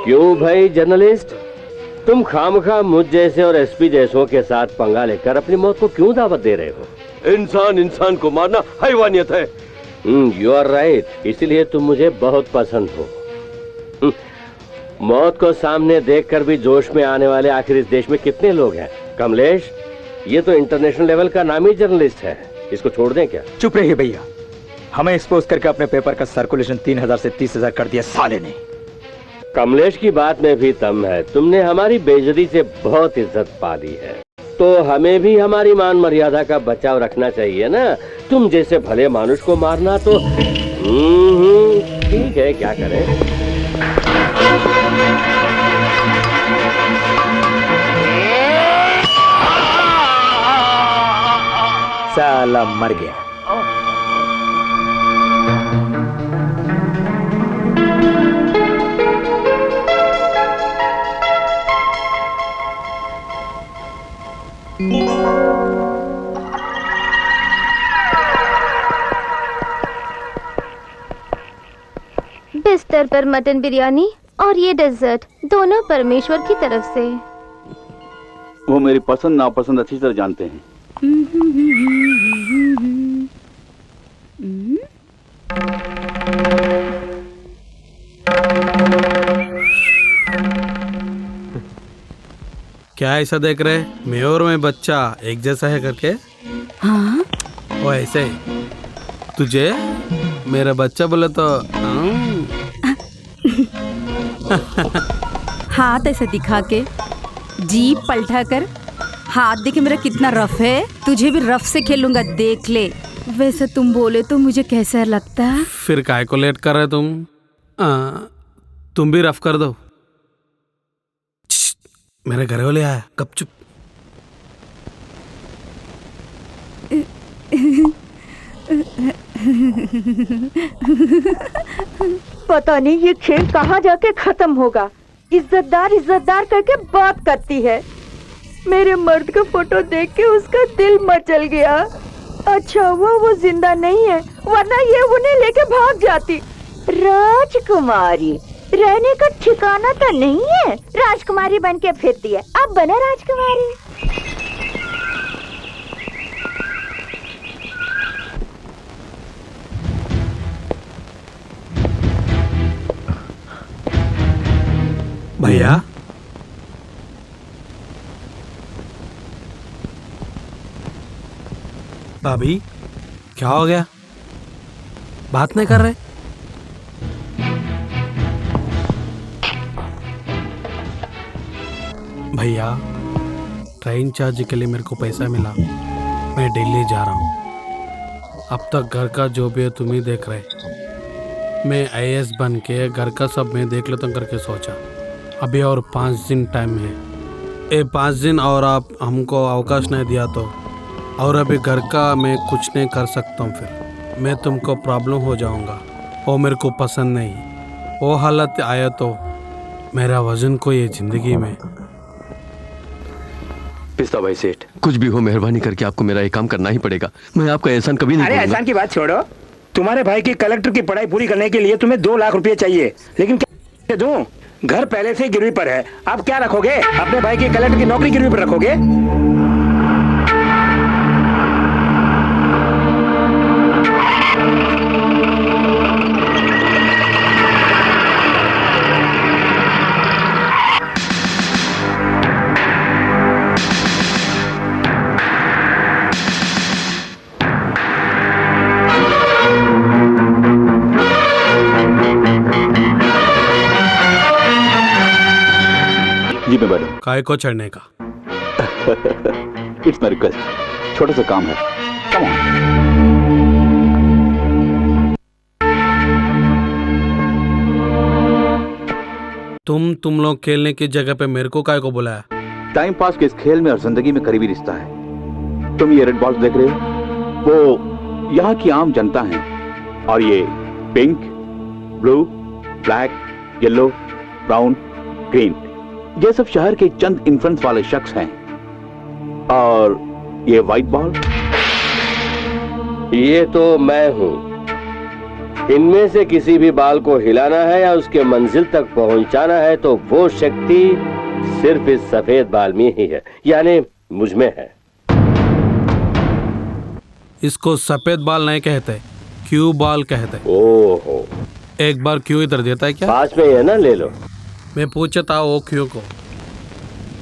क्यों भाई जर्नलिस्ट, तुम खामखा मुझ जैसे और एसपी जैसों के साथ पंगा लेकर अपनी मौत को क्यों दावत दे रहे हो? इंसान इंसान को मारना हैवानियत है। यू आर राइट, इसीलिए तुम मुझे बहुत पसंद हो। मौत को सामने देखकर भी जोश में आने वाले आखिर इस देश में कितने लोग हैं? कमलेश, ये तो इंटरनेशनल लेवल का नामी जर्नलिस्ट है, इसको छोड़ दें क्या? चुप रहिए भैया, हमें एक्सपोज करके अपने पेपर का सर्कुलेशन 3000 से 30,000 कर दिया साले ने। कमलेश की बात में भी दम है, तुमने हमारी बेइज्जती से बहुत इज्जत पा ली है, तो हमें भी हमारी मान मर्यादा का बचाव रखना चाहिए ना। तुम जैसे भले मानुष को मारना तो ठीक है, क्या करें। साला मर गया। बिस्तर पर मटन बिरयानी और ये डेजर्ट, दोनों परमेश्वर की तरफ से। वो मेरी पसंद नापसंद अच्छी तरह जानते हैं। क्या ऐसा देख रहे, मैं और मैं बच्चा एक जैसा है करके? हाँ, वो ऐसे ही तुझे मेरा बच्चा बोले तो हाथ ऐसे दिखा के, जीभ पलटा कर, हाथ देखे मेरा कितना रफ है, तुझे भी रफ से खेलूंगा, देख ले। वैसे तुम बोले तो मुझे कैसा लगता है? फिर काय को लेट कर रहे तुम भी रफ कर दो। मेरे घर वाले आया, गपचुप। पता नहीं ये खेल कहाँ जाके खत्म होगा। इज्जतदार इज्जतदार करके बात करती है। मेरे मर्द का फोटो देख के उसका दिल मचल गया। अच्छा हुआ वो जिंदा नहीं है, वरना ये उन्हें लेके भाग जाती। राजकुमारी रहने का ठिकाना तो नहीं है, राजकुमारी बन के फिरती है। अब बना राजकुमारी। भैया, भाभी क्या हो गया, बात नहीं कर रहे? भैया, ट्रेन चार्ज के लिए मेरे को पैसा मिला, मैं दिल्ली जा रहा हूँ। अब तक घर का जो भी है तुम ही देख रहे। मैं IAS बन के घर का सब मैं देख लेता हूँ करके सोचा। अभी और 5 दिन टाइम है। ये 5 दिन और आप हमको अवकाश नहीं दिया तो, और अभी घर का मैं कुछ नहीं कर सकता हूँ, फिर मैं तुमको प्रॉब्लम हो जाऊँगा। वो मेरे को पसंद नहीं। वो हालत आया तो मेरा वजन को ये ज़िंदगी में। पिस्ता भाई सेठ, कुछ भी हो मेहरबानी करके आपको मेरा एक काम करना ही पड़ेगा। मैं आपका एहसान कभी नहीं अरे भूलूंगा। एहसान की बात छोड़ो, तुम्हारे भाई की कलेक्टर की पढ़ाई पूरी करने के लिए तुम्हें 2 लाख रुपए चाहिए, लेकिन क्या दूं? घर पहले से ही गिरवी पर है। अब क्या रखोगे? अपने भाई की कलेक्टर की नौकरी गिरवी पर रखोगे? जी मैं बैठूं। काय को चढ़ने का? इट्स माय रिक्वेस्ट, छोटा सा काम है। Come on. तुम लोग खेलने की जगह पे मेरे को काय को बुलाया? टाइम पास के इस खेल में और जिंदगी में करीबी रिश्ता है। तुम ये रेड बॉल्स देख रहे हो, वो यहाँ की आम जनता है, और ये pink, blue, black, yellow, brown, green, ये सब शहर के चंद इन्फ्लुएंस वाले शख्स हैं। और ये व्हाइट बॉल, ये तो मैं हूं। इनमें से किसी भी बाल को हिलाना है या उसके मंजिल तक पहुंचाना है तो वो शक्ति सिर्फ इस सफेद बाल में ही है, यानी मुझ में है। इसको सफेद बाल नहीं कहते, क्यू बॉल कहते। ओहो, एक बार क्यू इधर देता है क्या? पास में ही है ना, ले लो। मैं पूछता वो क्यू को।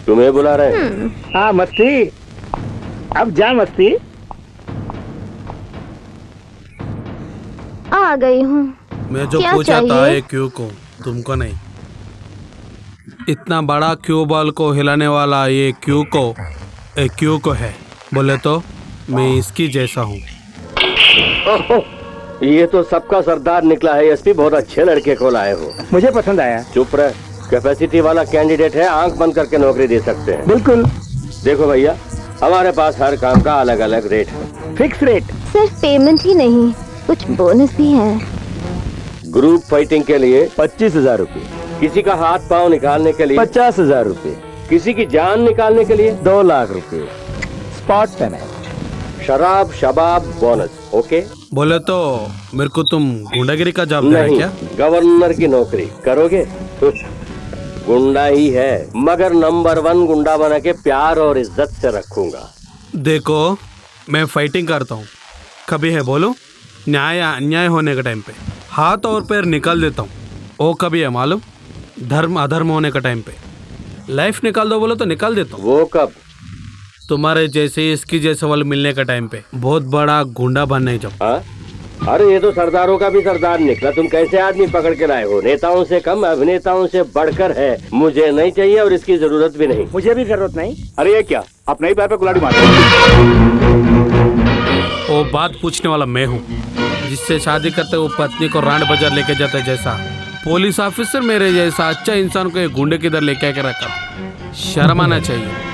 तुम्हें बुला रहे हैं? हाँ मस्ती, अब जा मस्ती। आ गई हूँ। मैं जो क्या पूछा था चाहिए? ये क्यू को, तुमको नहीं। इतना बड़ा क्यू बॉल को हिलाने वाला ये क्यू को एक क्यू को है, बोले तो मैं इसकी जैसा हूँ। ये तो सबका सरदार निकला है। एसपी, बहुत अच्छे लड़के को लाए हो। मुझे पसंद आया। चुप रह, कैपेसिटी वाला कैंडिडेट है, आंख बंद करके नौकरी दे सकते हैं। बिल्कुल। देखो भैया, हमारे पास हर काम का अलग अलग रेट है। Fix rate. सिर्फ पेमेंट ही नहीं, कुछ बोनस भी है। ग्रुप फाइटिंग के लिए 25,000 रुपए, किसी का हाथ पांव निकालने के लिए 50,000 रुपए, किसी की जान निकालने के लिए 2 लाख रुपए, स्पॉट पेमेंट। शराब शबाब बोनस। ओके, बोले तो मेरे को तुम गुंडागिरी का जॉब दे रहे नहीं, क्या? गवर्नर की नौकरी करोगे? गुंडा ही है, मगर नंबर 1 गुंडा बना के प्यार और इज्जत से रखूंगा। देखो, मैं फाइटिंग करता हूँ, कभी है बोलो न्याय या अन्याय होने के टाइम पे हाथ और पैर निकाल देता हूँ। वो कभी है मालूम, धर्म अधर्म होने का टाइम पे लाइफ निकाल दो बोलो तो निकाल देता हूँ। वो कब? तुम्हारे जैसे इसकी जैसे वाले मिलने का टाइम पे बहुत बड़ा गुंडा बनने जाओ। अरे ये तो सरदारों का भी सरदार निकला। तुम कैसे आदमी पकड़ के लाए हो? नेताओं से कम, अभिनेताओं से बढ़कर है। मुझे नहीं चाहिए और इसकी जरूरत भी नहीं। मुझे भी जरूरत नहीं। अरे ये क्या, अपने ही पैर पे कुल्हाड़ी मार। वो बात पूछने वाला मैं हूँ, जिससे शादी करते वो पत्नी को रांड बाजार लेके जाता जैसा पुलिस ऑफिसर मेरे जैसा अच्छा इंसान को एक गुंडे किधर लेके आके रखा। शर्म आना चाहिए।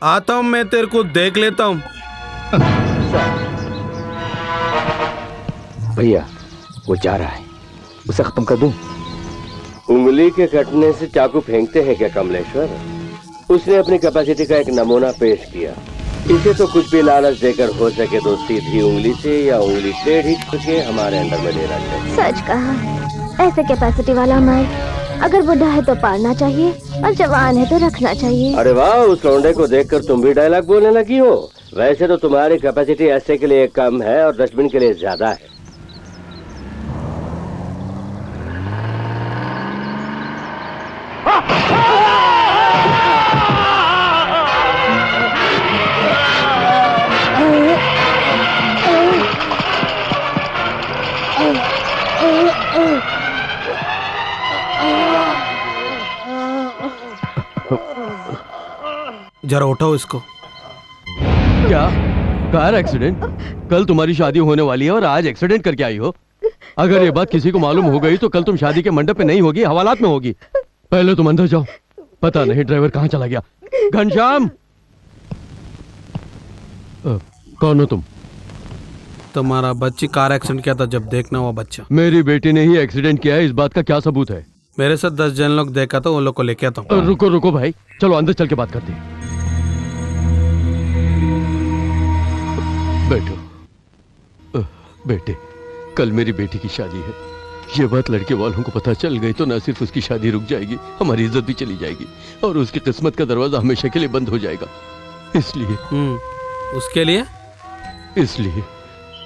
आता हूँ, मैं तेरे को देख लेता हूँ। भैया वो जा रहा है, उसे खत्म कर दूं? उंगली के कटने से चाकू फेंकते हैं क्या कमलेश्वर? उसने अपनी कैपेसिटी का एक नमूना पेश किया। इसे तो कुछ भी लालच देकर हो सके तो सीधी उंगली से या उंगली टेढ़ी करके हमारे अंडर में लेना चाहिए। सच कहा, ऐसे कैपेसिटी वाला मर्द अगर बुढ़ा है तो पालना चाहिए और जवान है तो रखना चाहिए। अरे वाह, उस लौंडे को देखकर तुम भी डायलॉग बोलने लगी हो। वैसे तो तुम्हारी कैपेसिटी ऐसे के लिए कम है और डस्टबिन के लिए ज्यादा है। जरा उठाओ इसको। क्या कार एक्सीडेंट? कल तुम्हारी शादी होने वाली है और आज एक्सीडेंट करके आई हो। अगर ये बात किसी को मालूम हो गई तो कल तुम शादी के मंडप पे नहीं होगी, हवालात में होगी। पहले तुम अंदर जाओ, पता नहीं ड्राइवर कहाँ चला गया। घनश्याम, कौन हो तुम? तुम्हारा बच्ची कार एक्सीडेंट किया था, जब देखना हुआ बच्चा। मेरी बेटी ने ही एक्सीडेंट किया है, इस बात का क्या सबूत है? मेरे साथ 10 जन लोग देखा तो उन लोग को लेके आता हूँ। रुको रुको भाई, चलो अंदर चल के बात करते हैं। बैठो। बेटे, कल मेरी बेटी की शादी है। ये बात लड़के वालों को पता चल गई तो न सिर्फ उसकी शादी रुक जाएगी, हमारी इज्जत भी चली जाएगी और उसकी किस्मत का दरवाजा हमेशा के लिए बंद हो जाएगा। इसलिए उसके लिए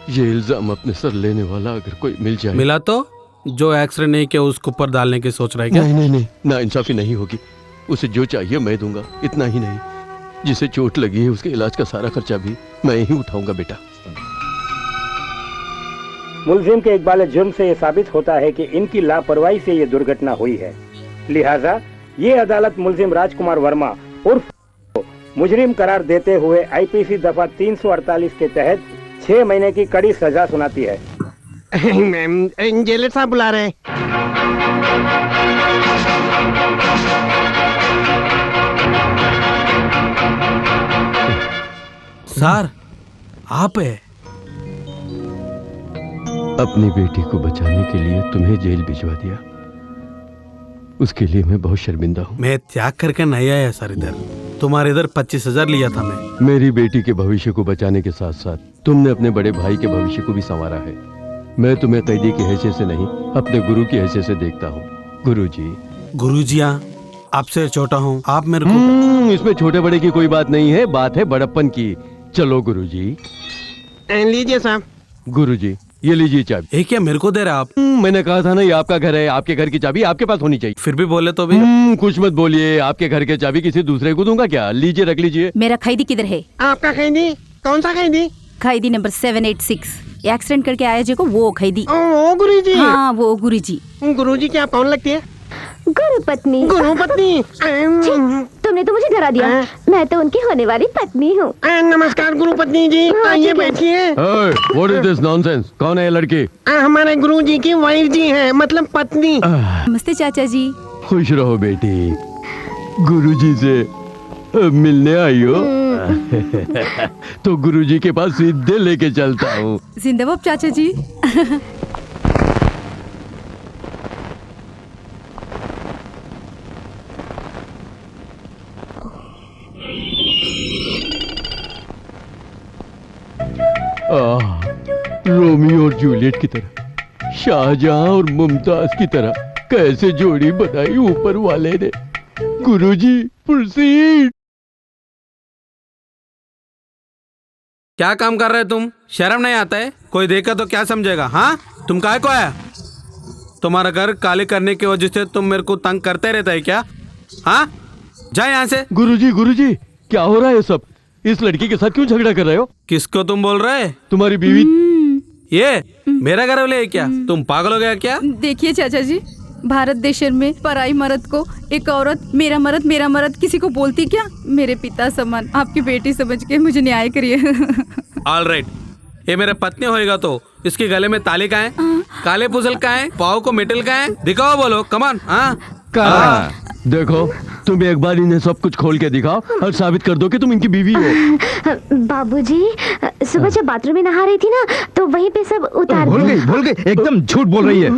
ये इल्जाम अपने सर लेने वाला अगर कोई मिल जाए। मिला तो जो एक्सीडेंट नहीं किया उसको ऊपर डालने की सोच रहा है क्या? नहीं, ना इंसाफी नहीं होगी। उसे जो चाहिए मैं दूंगा, इतना ही नहीं, जिसे चोट लगी है उसके इलाज का सारा खर्चा भी मैं ही उठाऊंगा। बेटा, मुलजिम के इकबाल जुर्म से ये साबित होता है कि इनकी लापरवाही से ये दुर्घटना हुई है। लिहाजा ये अदालत मुलजिम राजकुमार वर्मा उर्फ मुजरिम करार देते हुए आईपीसी दफा 348 के तहत 6 महीने की कड़ी सजा सुनाती है। जेलर साहब बुला रहे हैं। सर, आप है? अपनी बेटी को बचाने के लिए तुम्हें जेल भिजवा दिया, उसके लिए मैं बहुत शर्मिंदा हूँ। मैं त्याग करके नहीं आया सर इधर, तुम्हारे इधर 25,000 लिया था मैं। मेरी बेटी के भविष्य को बचाने के साथ साथ तुमने अपने बड़े भाई के भविष्य को भी संवारा है। मैं तुम्हें कैदी की हैसियत से नहीं, अपने गुरु की हैसियत से देखता हूँ। गुरुजी, आपसे छोटा हूँ, आप मेरे को। इसमें छोटे बड़े की कोई बात नहीं है, बात है बड़प्पन की। चलो गुरुजी। लीजिए साहब। गुरुजी, ये लीजिए चाबी। ये क्या मेरे को दे रहे आप? मैंने कहा था ना, ये आपका घर है, आपके घर की चाबी आपके पास होनी चाहिए। फिर भी बोले तो भी। कुछ मत बोलिए, आपके घर की चाबी किसी दूसरे को दूंगा क्या? लीजिए, रख लीजिए। मेरा कैदी किधर है? आपका कैदी? कौन सा कैदी? कैदी नंबर 786। एक्सीडेंट करके आया जी को वो कैदी। ओ गुरुजी। हाँ, वो गुरुजी। गुरुजी क्या कौन लगती है? गुरु पत्नी। तुमने तो मुझे डरा दिया। मैं तो उनकी होने वाली पत्नी हूँ। नमस्कार गुरु पत्नी जी, आइए बैठिए। What is this nonsense? कौन है ये लड़की? हमारे गुरुजी की वाइफ जी है, मतलब पत्नी। नमस्ते चाचा जी। खुश रहो बेटी, गुरुजी से मिलने आई हो? तो गुरुजी के पास सीधे लेके चलता हूँ। जिंदाबाद चाचा जी। रोमियो और जूलियट की तरह, शाहजहां और मुमताज की तरह कैसे जोड़ी बनाई ऊपर वाले ने। गुरुजी, प्रोसीड। क्या काम कर रहे तुम? शर्म नहीं आता है? कोई देखा तो क्या समझेगा? हाँ, तुम काहे को आया? तुम्हारा घर काले करने की वजह से तुम मेरे को तंग करते रहता है क्या? हाँ, जाए यहाँ से। गुरुजी, क्या हो रहा है सब? इस लड़की के साथ क्यों झगड़ा कर रहे हो? किसको तुम बोल रहे? तुम्हारी बीवी। ये मेरा घर वाले है क्या? तुम पागल हो गया क्या? देखिए चाचा जी, भारत देश में पराई मर्द को एक औरत मेरा मर्द किसी को बोलती क्या? मेरे पिता समान आपकी बेटी समझ के मुझे न्याय करिए। ऑल राइट, ये मेरे पत्नी होएगा तो इसके गले में ताले का है, काले पुजल का है, पाँव को मेटल का है, दिखाओ, बोलो कमान। हाँ, देखो तुम एक बार इन्हें सब कुछ खोल के दिखाओ और साबित कर दो कि तुम इनकी बीवी हो। बाबूजी, सुबह जब बाथरूम में नहा रही थी ना तो वहीं पे सब उतार भूल गई, एकदम झूठ बोल रही है।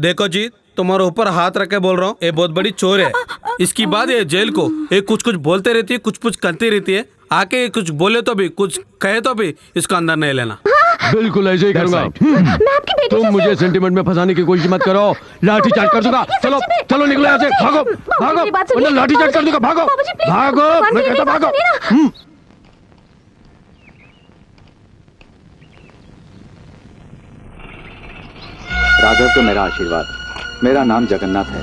देखो जी, तुम्हारे ऊपर हाथ रख के बोल रहा हूँ, ये बहुत बड़ी चोर है। इसकी बात ये जेल को ये कुछ बोलते रहती है, कुछ करती रहती है। आके कुछ बोले तो भी, कुछ कहे तो भी इसको अंदर नहीं लेना। बिल्कुल ऐसे ही करूंगा। मैं आपकी बेटी तुम मुझे सेंटिमेंट में फंसाने की कोशिश मत करो, लाठी चार्ज कर दूंगा। चलो चलो निकलो यहाँ से, भागो भागो, वरना लाठी चार्ज कर दूंगा। भागो भागो, मैं कहता भागो। राघव को मेरा आशीर्वाद। मेरा नाम जगन्नाथ है।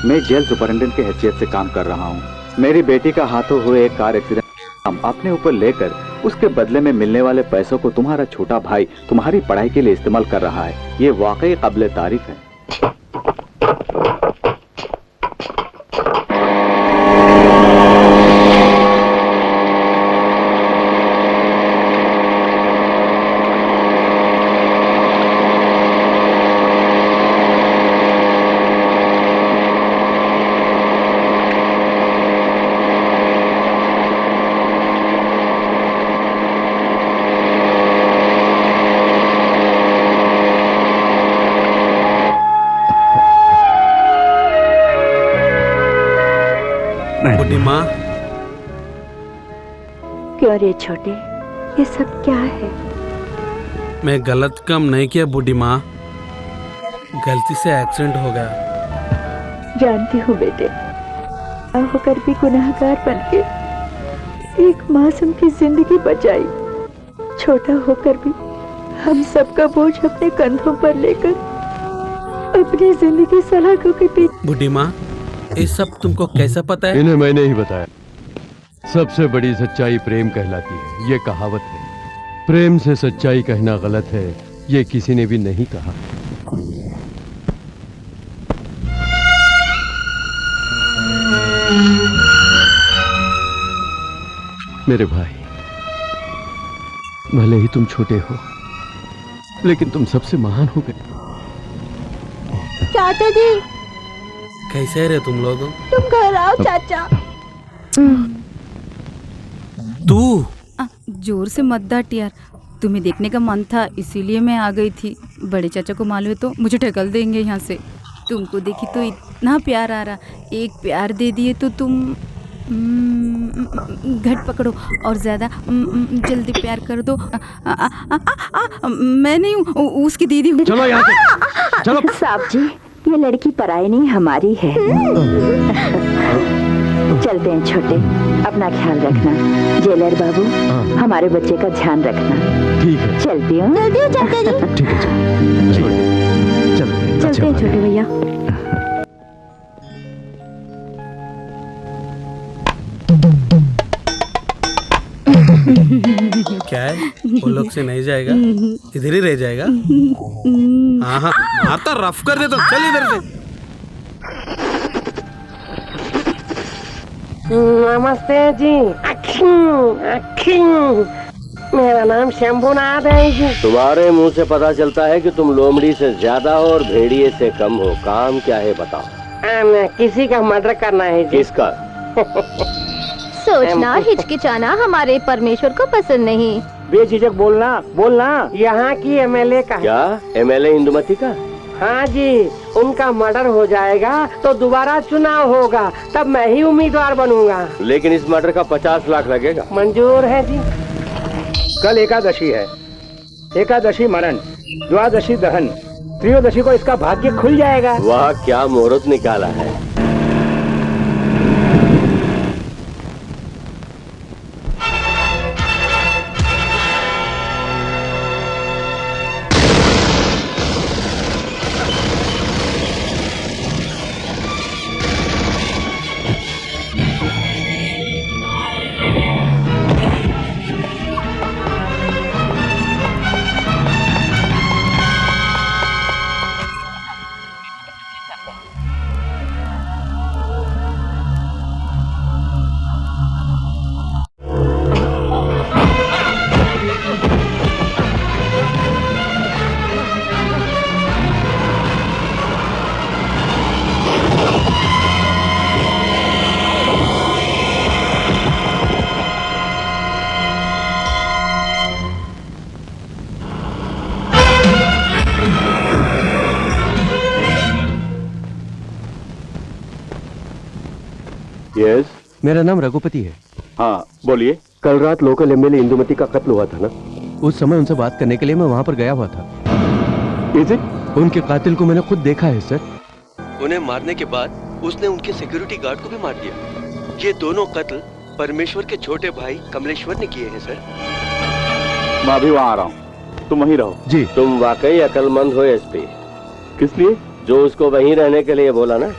मैं जेल सुपरिटेंडेंट की हैसियत से काम कर रहा हूँ। मेरी बेटी का हाथों हुए एक कार एक्सीडेंट हम अपने ऊपर लेकर उसके बदले में मिलने वाले पैसों को तुम्हारा छोटा भाई तुम्हारी पढ़ाई के लिए इस्तेमाल कर रहा है। ये वाकई काबिल तारीफ है। बूढ़ी माँ, क्यों रे छोटे, ये सब क्या है? मैं गलत काम नहीं किया बूढ़ी माँ, गलती से एक्सीडेंट हो गया। जानती हूँ बेटे, होकर भी गुनाहगार बन के एक मासूम की जिंदगी बचाई। छोटा होकर भी हम सबका बोझ अपने कंधों पर लेकर अपनी जिंदगी सलाखों के पीछे। बूढ़ी माँ, ये सब तुमको कैसा पता है? इन्हें मैंने ही बताया। सबसे बड़ी सच्चाई प्रेम कहलाती है, ये कहावत है। प्रेम से सच्चाई कहना गलत है, ये किसी ने भी नहीं कहा। मेरे भाई, भले ही तुम छोटे हो, लेकिन तुम सबसे महान हो गए। चाचा जी, कैसे रहे तुम लोग? तुम घर आओ चाचा। तू जोर से मत डांट यार, तुम्हें देखने का मन था इसीलिए मैं आ गई थी। बड़े चाचा को मालूम है तो मुझे ढकल देंगे यहाँ से। तुमको देखी तो इतना प्यार आ रहा, एक प्यार दे दिए तो तुम घट पकड़ो और ज्यादा जल्दी प्यार कर दो। मैं नहीं हूँ, उसकी दीदी हूँ। चलो यहाँ से, चलो। साहब जी, ये लड़की पराई नहीं हमारी है। चलते हैं छोटे, अपना ख्याल रखना। जेलर बाबू, हमारे बच्चे का ध्यान रखना। ठीक है, चलती हूँ। जल्दी चाचा जी। ठीक है, चलते हैं छोटे भैया। क्या है, वो लोग से नहीं जाएगा, इधर ही रह जाएगा। हाँ हाँ, मारता रफ कर दे तो चल इधर से। नमस्ते जी। मेरा नाम शंभुनाथ है जी। तुम्हारे मुंह से पता चलता है कि तुम लोमड़ी से ज्यादा हो और भेड़िए से कम हो। काम क्या है बताओ? किसी का मर्डर करना है जी। किसका? सोचना हिचकिचाना हमारे परमेश्वर को पसंद नहीं। बेझिझक बोलना बोलना। यहाँ की एमएलए का। क्या एमएलए इंदुमती का? हाँ जी, उनका मर्डर हो जाएगा तो दोबारा चुनाव होगा, तब मैं ही उम्मीदवार बनूंगा। लेकिन इस मर्डर का 50 लाख लगेगा। मंजूर है जी। कल एकादशी है, एकादशी मरण, द्वादशी दहन, त्रयोदशी को इसका भाग्य खुल जाएगा। वह क्या मुहूर्त निकाला है। मेरा नाम रघुपति है। हाँ बोलिए। कल रात लोकल एमएलए इंदुमती का कत्ल हुआ था ना, उस समय उनसे बात करने के लिए मैं वहां पर गया हुआ था। Is it? उनके कातिल को मैंने खुद देखा है सर। उन्हें मारने के बाद उसने उनके सिक्योरिटी गार्ड को भी मार दिया। ये दोनों कत्ल परमेश्वर के छोटे भाई कमलेश्वर ने किए हैं सर। मैं अभी वहाँ आ रहा हूँ, तुम वहीं रहो। जी। तुम वाकई अकलमंद हो एसपी। किस लिए? जो उसको वहीं रहने के लिए बोला ना।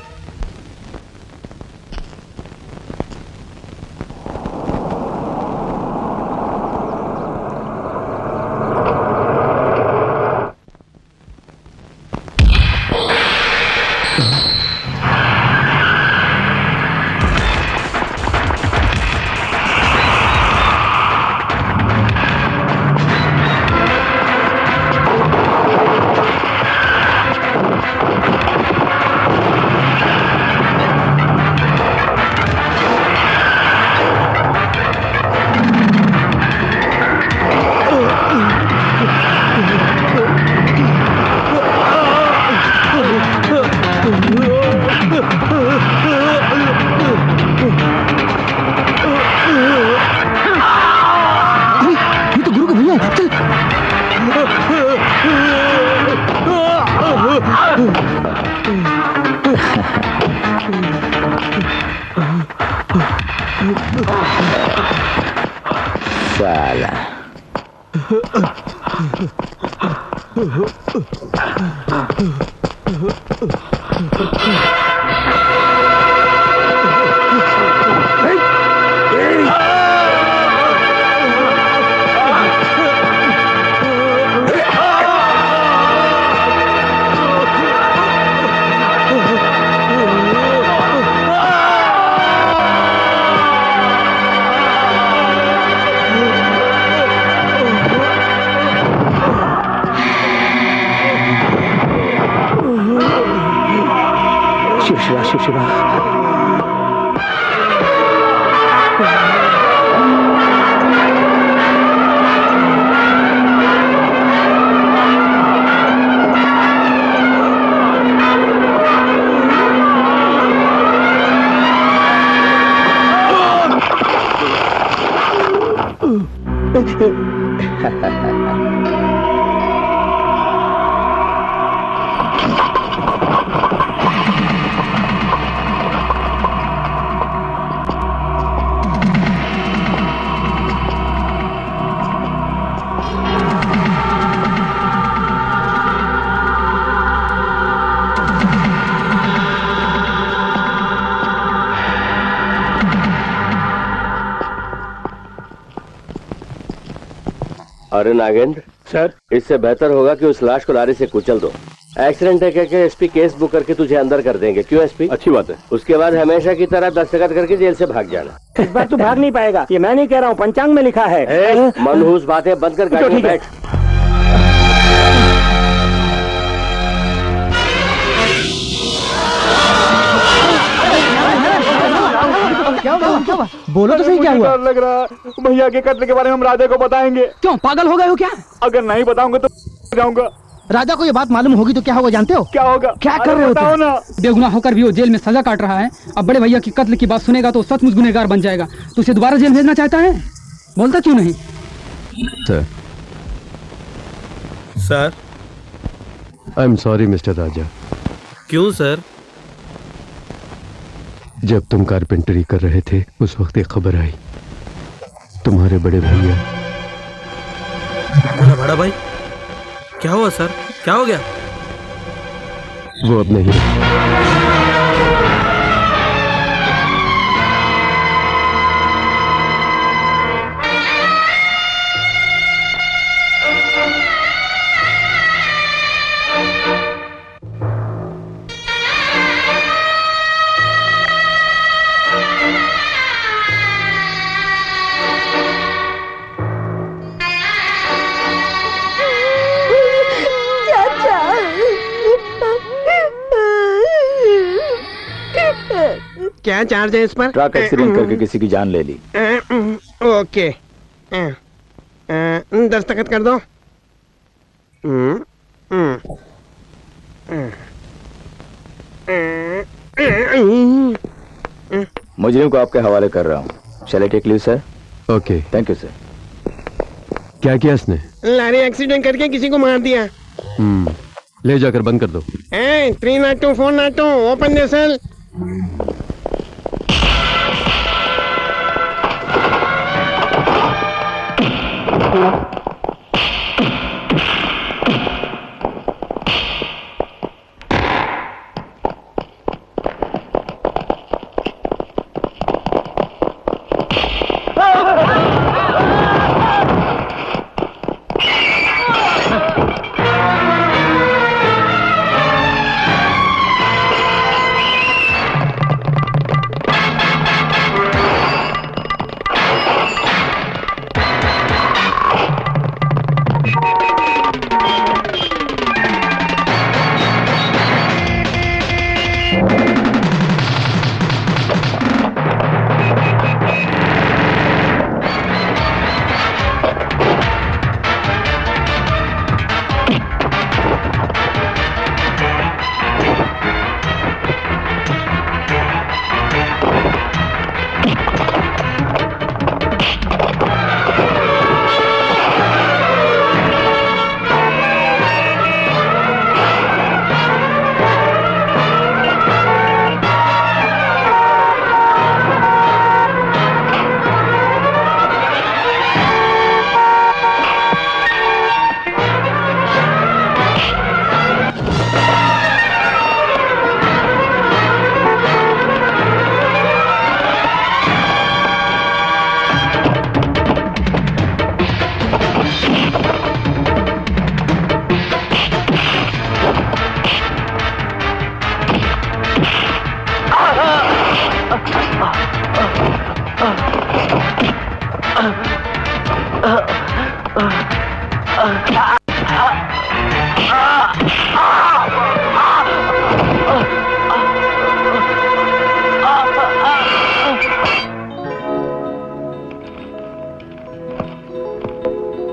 अरे नागेंद्र सर, इससे बेहतर होगा कि उस लाश को लारी से कुचल दो। एक्सीडेंट है कहकर एसपी केस बुक करके तुझे अंदर कर देंगे। क्यों एसपी? अच्छी बात है। उसके बाद हमेशा की तरह दस्तखत करके जेल से भाग जाना। इस बार तू भाग नहीं पाएगा, ये मैं नहीं कह रहा हूँ, पंचांग में लिखा है। मनहूस बातें बंद कर गाड़ी में बैठ। क्या हुआ? बोलो तो सही, क्या हुआ? डर लग रहा है। भैया के कत्ल के बारे में हम राजा को बताएंगे। क्यों, पागल हो गए हो क्या? अगर नहीं बताऊंगा तो जाऊंगा। राजा को ये बात मालूम होगी तो क्या होगा जानते हो? क्या होगा? क्या कर रहे हो? बताओ ना। बेगुनाह होकर भी वो जेल में सजा काट रहा है। अब बड़े भैया की कत्ल की बात सुनेगा तो सचमुच गुनहगार बन जाएगा। तो उसे दोबारा जेल भेजना चाहता है? बोलता क्यों नहीं? Sir, sir I am sorry mister Raja. क्यों सर? जब तुम कारपेंटरी कर रहे थे उस वक्त एक खबर आई, तुम्हारे बड़े भैया। मेरा बड़ा भाई? क्या हुआ सर, क्या हो गया? वो अब नहीं। क्या चार्ज है इस पर? ट्रक एक्सीडेंट करके किसी की जान ले ली। ओके, दस्तखत कर दो। मुजरिम को आपके हवाले कर रहा हूँ। Shall I take leave, sir? Okay Thank you, sir. क्या किया इसने? लारी एक्सीडेंट करके किसी को मार दिया। ले जाकर बंद कर दो। 302 402 open the cell.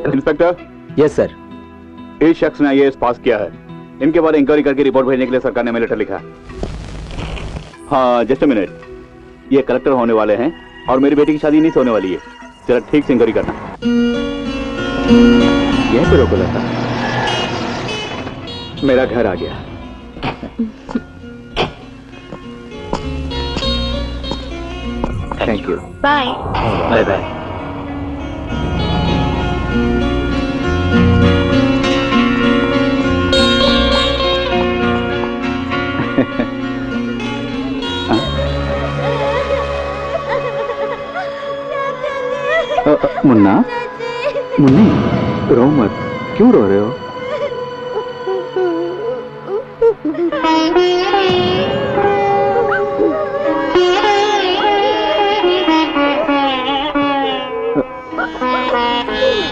Inspector. Yes sir. इस शख्स ने आईएएस पास किया है। इनके बारे इंक्वायरी करके रिपोर्ट भेजने के लिए सरकार ने हमें लेटर लिखा है। हाँ जस्ट अ मिनट, ये कलेक्टर होने वाले हैं और मेरी बेटी की शादी नहीं से होने वाली है। जरा ठीक से इंक्वायरी करना। यह तो रोको लता, मेरा घर आ गया। Thank you. Bye bye bye. Munna, Munni रो मत। क्यों रो रहे हो?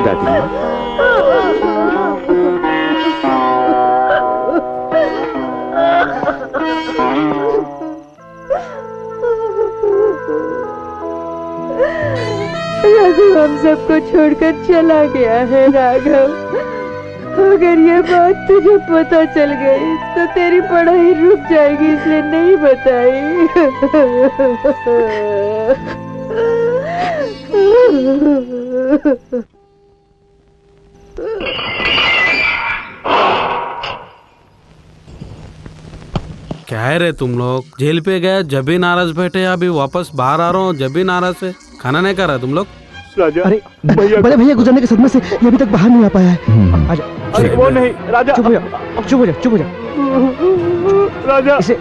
दादी राघव हम सबको छोड़कर चला गया है। राघव, अगर ये बात तुझे पता चल गई तो तेरी पढ़ाई रुक जाएगी, इसलिए नहीं बताई। क्या है रे तुम लोग? जेल पे गए जब भी नाराज बैठे, अभी वापस बाहर आ रहा हूँ जब भी नाराज है। खाना नहीं कर रहा तुम लोग? राजा, अरे बड़े भैया गुजरने के सदमे से ये अभी तक बाहर नहीं आ पाया है। आजा। अरे वो नहीं राजा, चुप हो जा, चुप हो जा, चुप हो जा। राजा इसे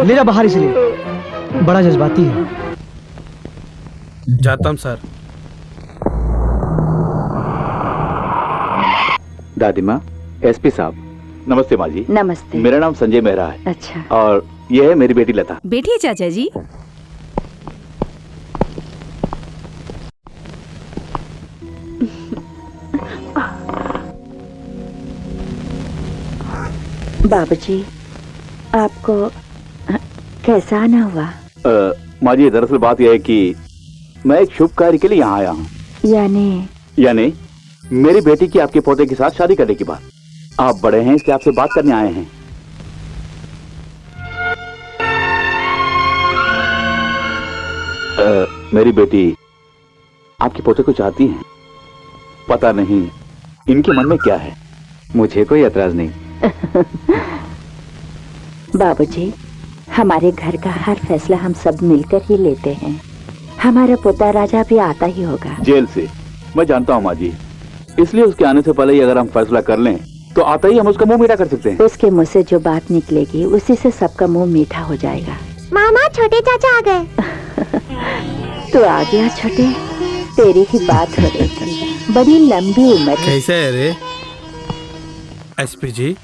ले जा बाहर, इसलिए बड़ा जज्बाती है। जाता हूँ सर। दादी माँ, एसपी साहब। नमस्ते माँ जी। नमस्ते। मेरा नाम संजय मेहरा है। अच्छा। और ये है मेरी बेटी लता। बैठिए चाचा जी। बाबूजी, आपको कैसा आना हुआ? माँ जी, दरअसल बात यह है कि मैं एक शुभ कार्य के लिए यहाँ आया हूँ। यानी मेरी बेटी की आपके पोते के साथ शादी करने की बात। आप बड़े हैं इसलिए आपसे बात करने आए हैं। मेरी बेटी आपके पोते को चाहती हैं। पता नहीं इनके मन में क्या है। मुझे कोई एतराज नहीं। बाबूजी, हमारे घर का हर फैसला हम सब मिलकर ही लेते हैं। हमारा पोता राजा भी आता ही होगा जेल से। मैं जानता हूँ माँ जी, इसलिए उसके आने से पहले ही अगर हम फैसला कर लें तो आता ही हम उसका मुंह मीठा कर सकते हैं। उसके मुंह से जो बात निकलेगी उसी से सबका मुंह मीठा हो जाएगा। मामा, छोटे चाचा आ गए। तू आ गया छोटे, तेरी ही बात हो रही थी। बड़ी लंबी उम्र है। कैसे है रे एसपी जी?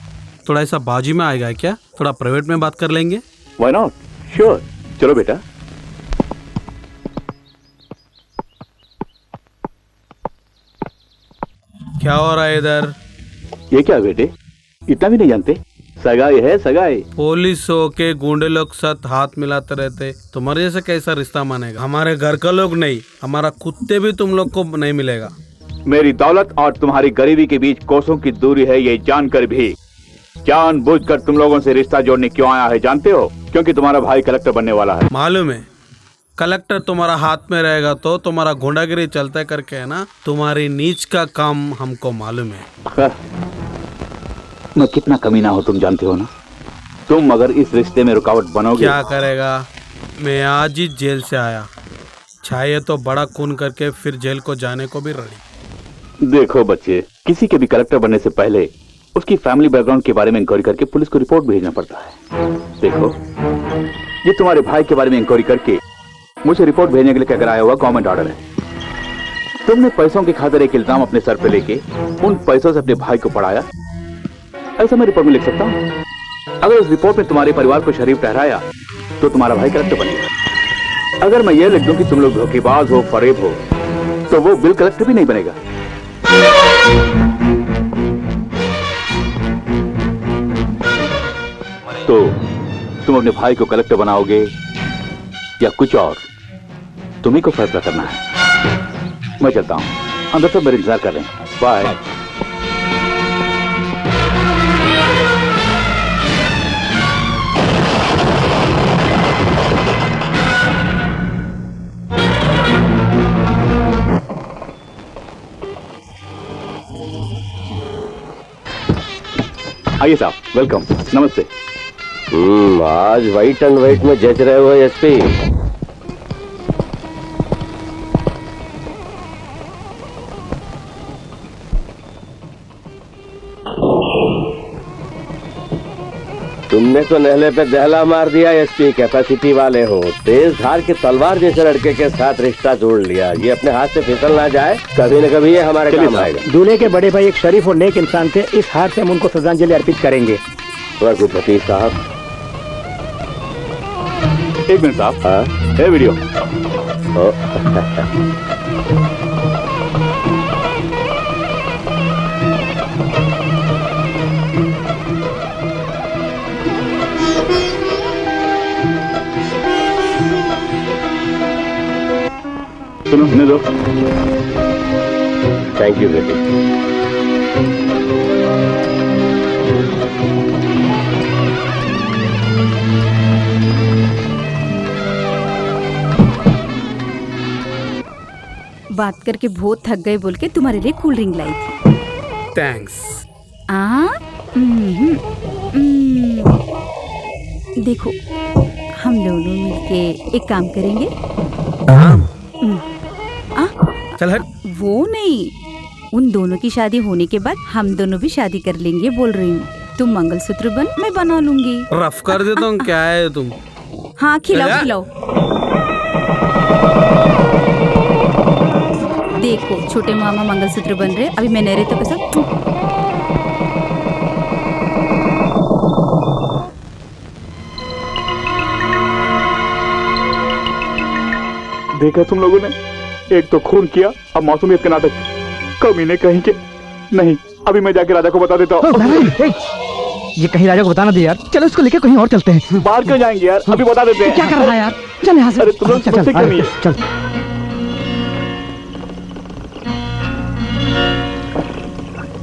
थोड़ा ऐसा बाजी में आएगा क्या? थोड़ा प्राइवेट में बात कर लेंगे। Why not? श्योर, चलो बेटा। क्या हो रहा है इधर? ये क्या बेटे, इतना भी नहीं जानते? सगाई है सगाई। पुलिस हो के गुंडे लोग साथ हाथ मिलाते रहते, तुम्हारे जैसे कैसा रिश्ता मानेगा? हमारे घर का लोग नहीं, हमारा कुत्ते भी तुम लोग को नहीं मिलेगा। मेरी दौलत और तुम्हारी गरीबी के बीच कोसों की दूरी है, ये जानकर भी जानबूझकर तुम लोगों से रिश्ता जोड़ने क्यों आया है जानते हो? क्योंकि तुम्हारा भाई कलेक्टर बनने वाला है। मालूम है, कलेक्टर तुम्हारा हाथ में रहेगा तो तुम्हारा गुंडागिरी चलता करके है ना, तुम्हारी नीच का काम हमको मालूम है। मैं कितना कमीना हो तुम जानते हो ना। तुम अगर इस रिश्ते में रुकावट बनोगे। क्या करेगा? मैं आज ही जेल से आया, चाहिए तो बड़ा खून करके फिर जेल को जाने को भी रेडी। देखो बच्चे, किसी के भी कलेक्टर बनने से पहले उसकी फैमिली बैकग्राउंड के बारे में इंक्वायरी करके पुलिस को रिपोर्ट भेजना पड़ता है। देखो, ये तुम्हारे भाई के बारे में इंक्वायरी करके मुझे रिपोर्ट भेजने के लिए क्या आया हुआ गवर्नमेंट ऑर्डर है। तुमने पैसों की खातिर एक इल्जाम अपने सर पे लेके उन पैसों से अपने भाई को पढ़ाया, ऐसा मैं रिपोर्ट में लिख सकता हूँ। अगर उस रिपोर्ट में तुम्हारे परिवार को शरीफ ठहराया तो तुम्हारा भाई कलेक्टर बनेगा। अगर मैं ये लिख दूं कि तुम लोग धोखेबाज हो, फरेब हो, तो वो बिल कलेक्टर भी नहीं बनेगा। तो तुम अपने भाई को कलेक्टर बनाओगे या कुछ और, तुम्ही को फैसला करना है। मैं चलता हूं, अंदर सब मेरे इंतजार कर रहे हैं। बाय। आइए साहब, वेलकम, नमस्ते। आज वाइट एंड वाइट में जज रहे हो एसपी। तुमने तो नहले पे दहला मार दिया एसपी, कैपेसिटी वाले हो। तेज धार के तलवार जैसे लड़के के साथ रिश्ता जोड़ लिया, ये अपने हाथ से फिसल ना जाए, कभी न कभी ये हमारे काम आएगा। दूल्हे के बड़े भाई एक शरीफ और नेक इंसान थे, इस हार से हम उनको श्रद्धांजलि अर्पित करेंगे। रघुपति साहब, एक मिनट साहब। हाँ, है वीडियो। सुनो, सुनने दो। थैंक यू बेटी। बात करके बहुत थक गए बोल के तुम्हारे लिए कूल ड्रिंक लाई थी। थैंक्स। देखो, हम दोनों मिलके एक काम करेंगे। चल हट। वो नहीं, उन दोनों की शादी होने के बाद हम दोनों भी शादी कर लेंगे बोल रही हूँ। तुम मंगलसूत्र बन, मैं बना लूंगी। रफ कर देता हूँ। क्या है तुम? हाँ, खिलाओ खिलाओ। देखो, छोटे मामा मंगलसूत्र बन रहे, अभी मैं नहीं रहता कैसा। देखा तुम लोगों ने, एक तो खून किया, अब मासूमियत का नाटक। कमीने कहीं के। नहीं, अभी मैं जाके राजा को बता देता हूँ। ये कहीं राजा को बताना दे यार, चलो इसको लेकर कहीं और चलते हैं। बाहर क्यों जाएंगे यार, अभी बता देते हैं। क्या कर रहा है यार, चल यहाँ से। अरे तुम लोग समझते क्यों नहीं है? चल।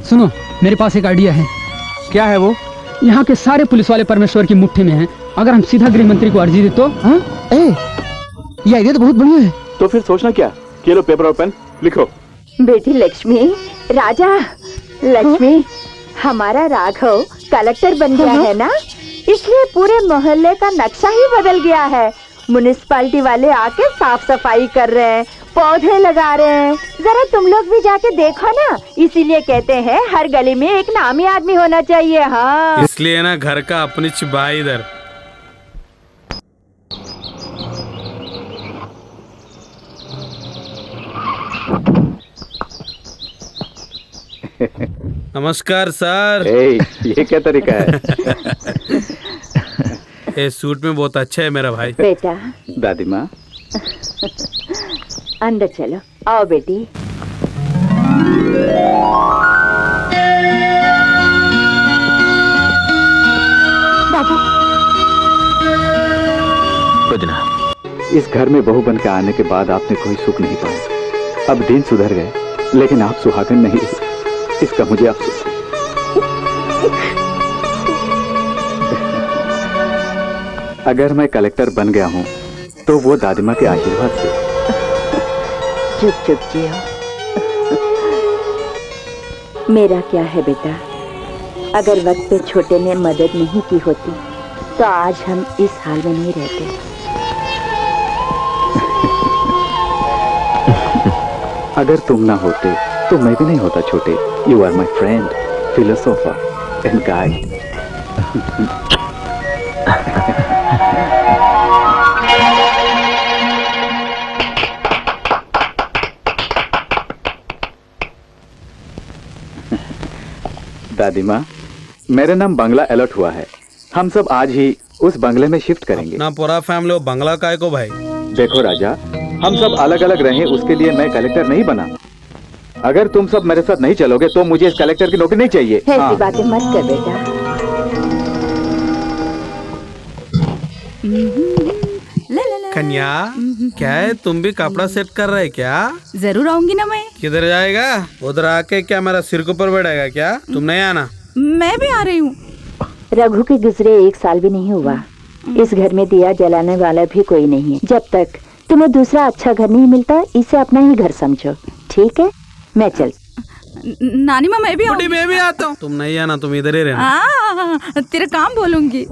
सुनो, मेरे पास एक आइडिया है। क्या है वो? यहाँ के सारे पुलिस वाले परमेश्वर की मुट्ठी में हैं। अगर हम सीधा गृह मंत्री को अर्जी दे तो? ये आइडिया तो बहुत बढ़िया है। तो फिर सोचना क्या, ये लो पेपर और पेन, लिखो। बेटी लक्ष्मी, राजा लक्ष्मी, हमारा राघव कलेक्टर बन गया है ना, इसलिए पूरे मोहल्ले का नक्शा ही बदल गया है। म्युनिसिपालिटी वाले आके साफ सफाई कर रहे हैं, पौधे लगा रहे हैं। जरा तुम लोग भी जाके देखो ना, इसीलिए कहते हैं हर गली में एक नामी आदमी होना चाहिए। हाँ, इसलिए ना घर का अपनी चिबाई इधर। नमस्कार सर। ये क्या तरीका है? ये सूट में बहुत अच्छा है मेरा भाई। बेटा। दादी माँ, अंदर चलो। आओ बेटी। बाबू, इस घर में बहू बन के आने के बाद आपने कोई सुख नहीं पाया। अब दिन सुधर गए, लेकिन आप सुहागन नहीं रही। इसका मुझे अफसोस है। अगर मैं कलेक्टर बन गया हूँ तो वो दादी माँ के आशीर्वाद से। चुप चुप जियो। मेरा क्या है बेटा, अगर वक्त पे छोटे ने मदद नहीं की होती तो आज हम इस हाल में नहीं रहते। अगर तुम ना होते तो मैं भी नहीं होता छोटे। You are my friend, philosopher and guide. दादी माँ, मेरे नाम बंगला अलॉट हुआ है। हम सब आज ही उस बंगले में शिफ्ट करेंगे। ना पूरा फैमिली बंगला काय को भाई। देखो राजा, हम सब अलग अलग रहें, उसके लिए मैं कलेक्टर नहीं बना। अगर तुम सब मेरे साथ नहीं चलोगे तो मुझे इस कलेक्टर की नौकरी नहीं चाहिए। ऐसी बातें मत कर बेटा। कन्या, क्या है, तुम भी कपड़ा सेट कर रहे क्या? जरूर आऊंगी ना मैं। किधर जाएगा? उधर आके क्या मेरा सिर के ऊपर बैठेगा क्या? तुम नहीं आना। मैं भी आ रही हूँ। रघु के गुजरे 1 साल भी नहीं हुआ। इस घर में दिया जलाने वाला भी कोई नहीं है। जब तक तुम्हें दूसरा अच्छा घर नहीं मिलता, इसे अपना ही घर समझो, ठीक है? मैं चल। नानी माँ, मैं भी आऊंगी। मैं भी आता हूँ। तुम नहीं आना, तुम इधर ही रहना। तेरा काम बोलूंगी।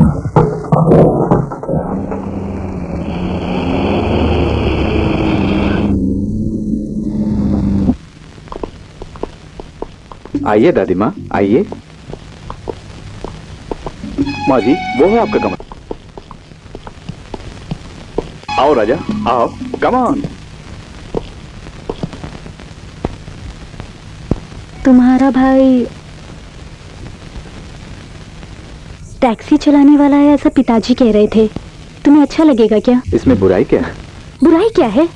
आइए दादी माँ, आइए। माँ जी, वो है आपका कमरा। आओ राजा, आओ, कम ऑन। तुम्हारा भाई टैक्सी चलाने वाला है, ऐसा पिताजी कह रहे थे। तुम्हें अच्छा लगेगा क्या? इसमें बुराई क्या है? बुराई क्या है?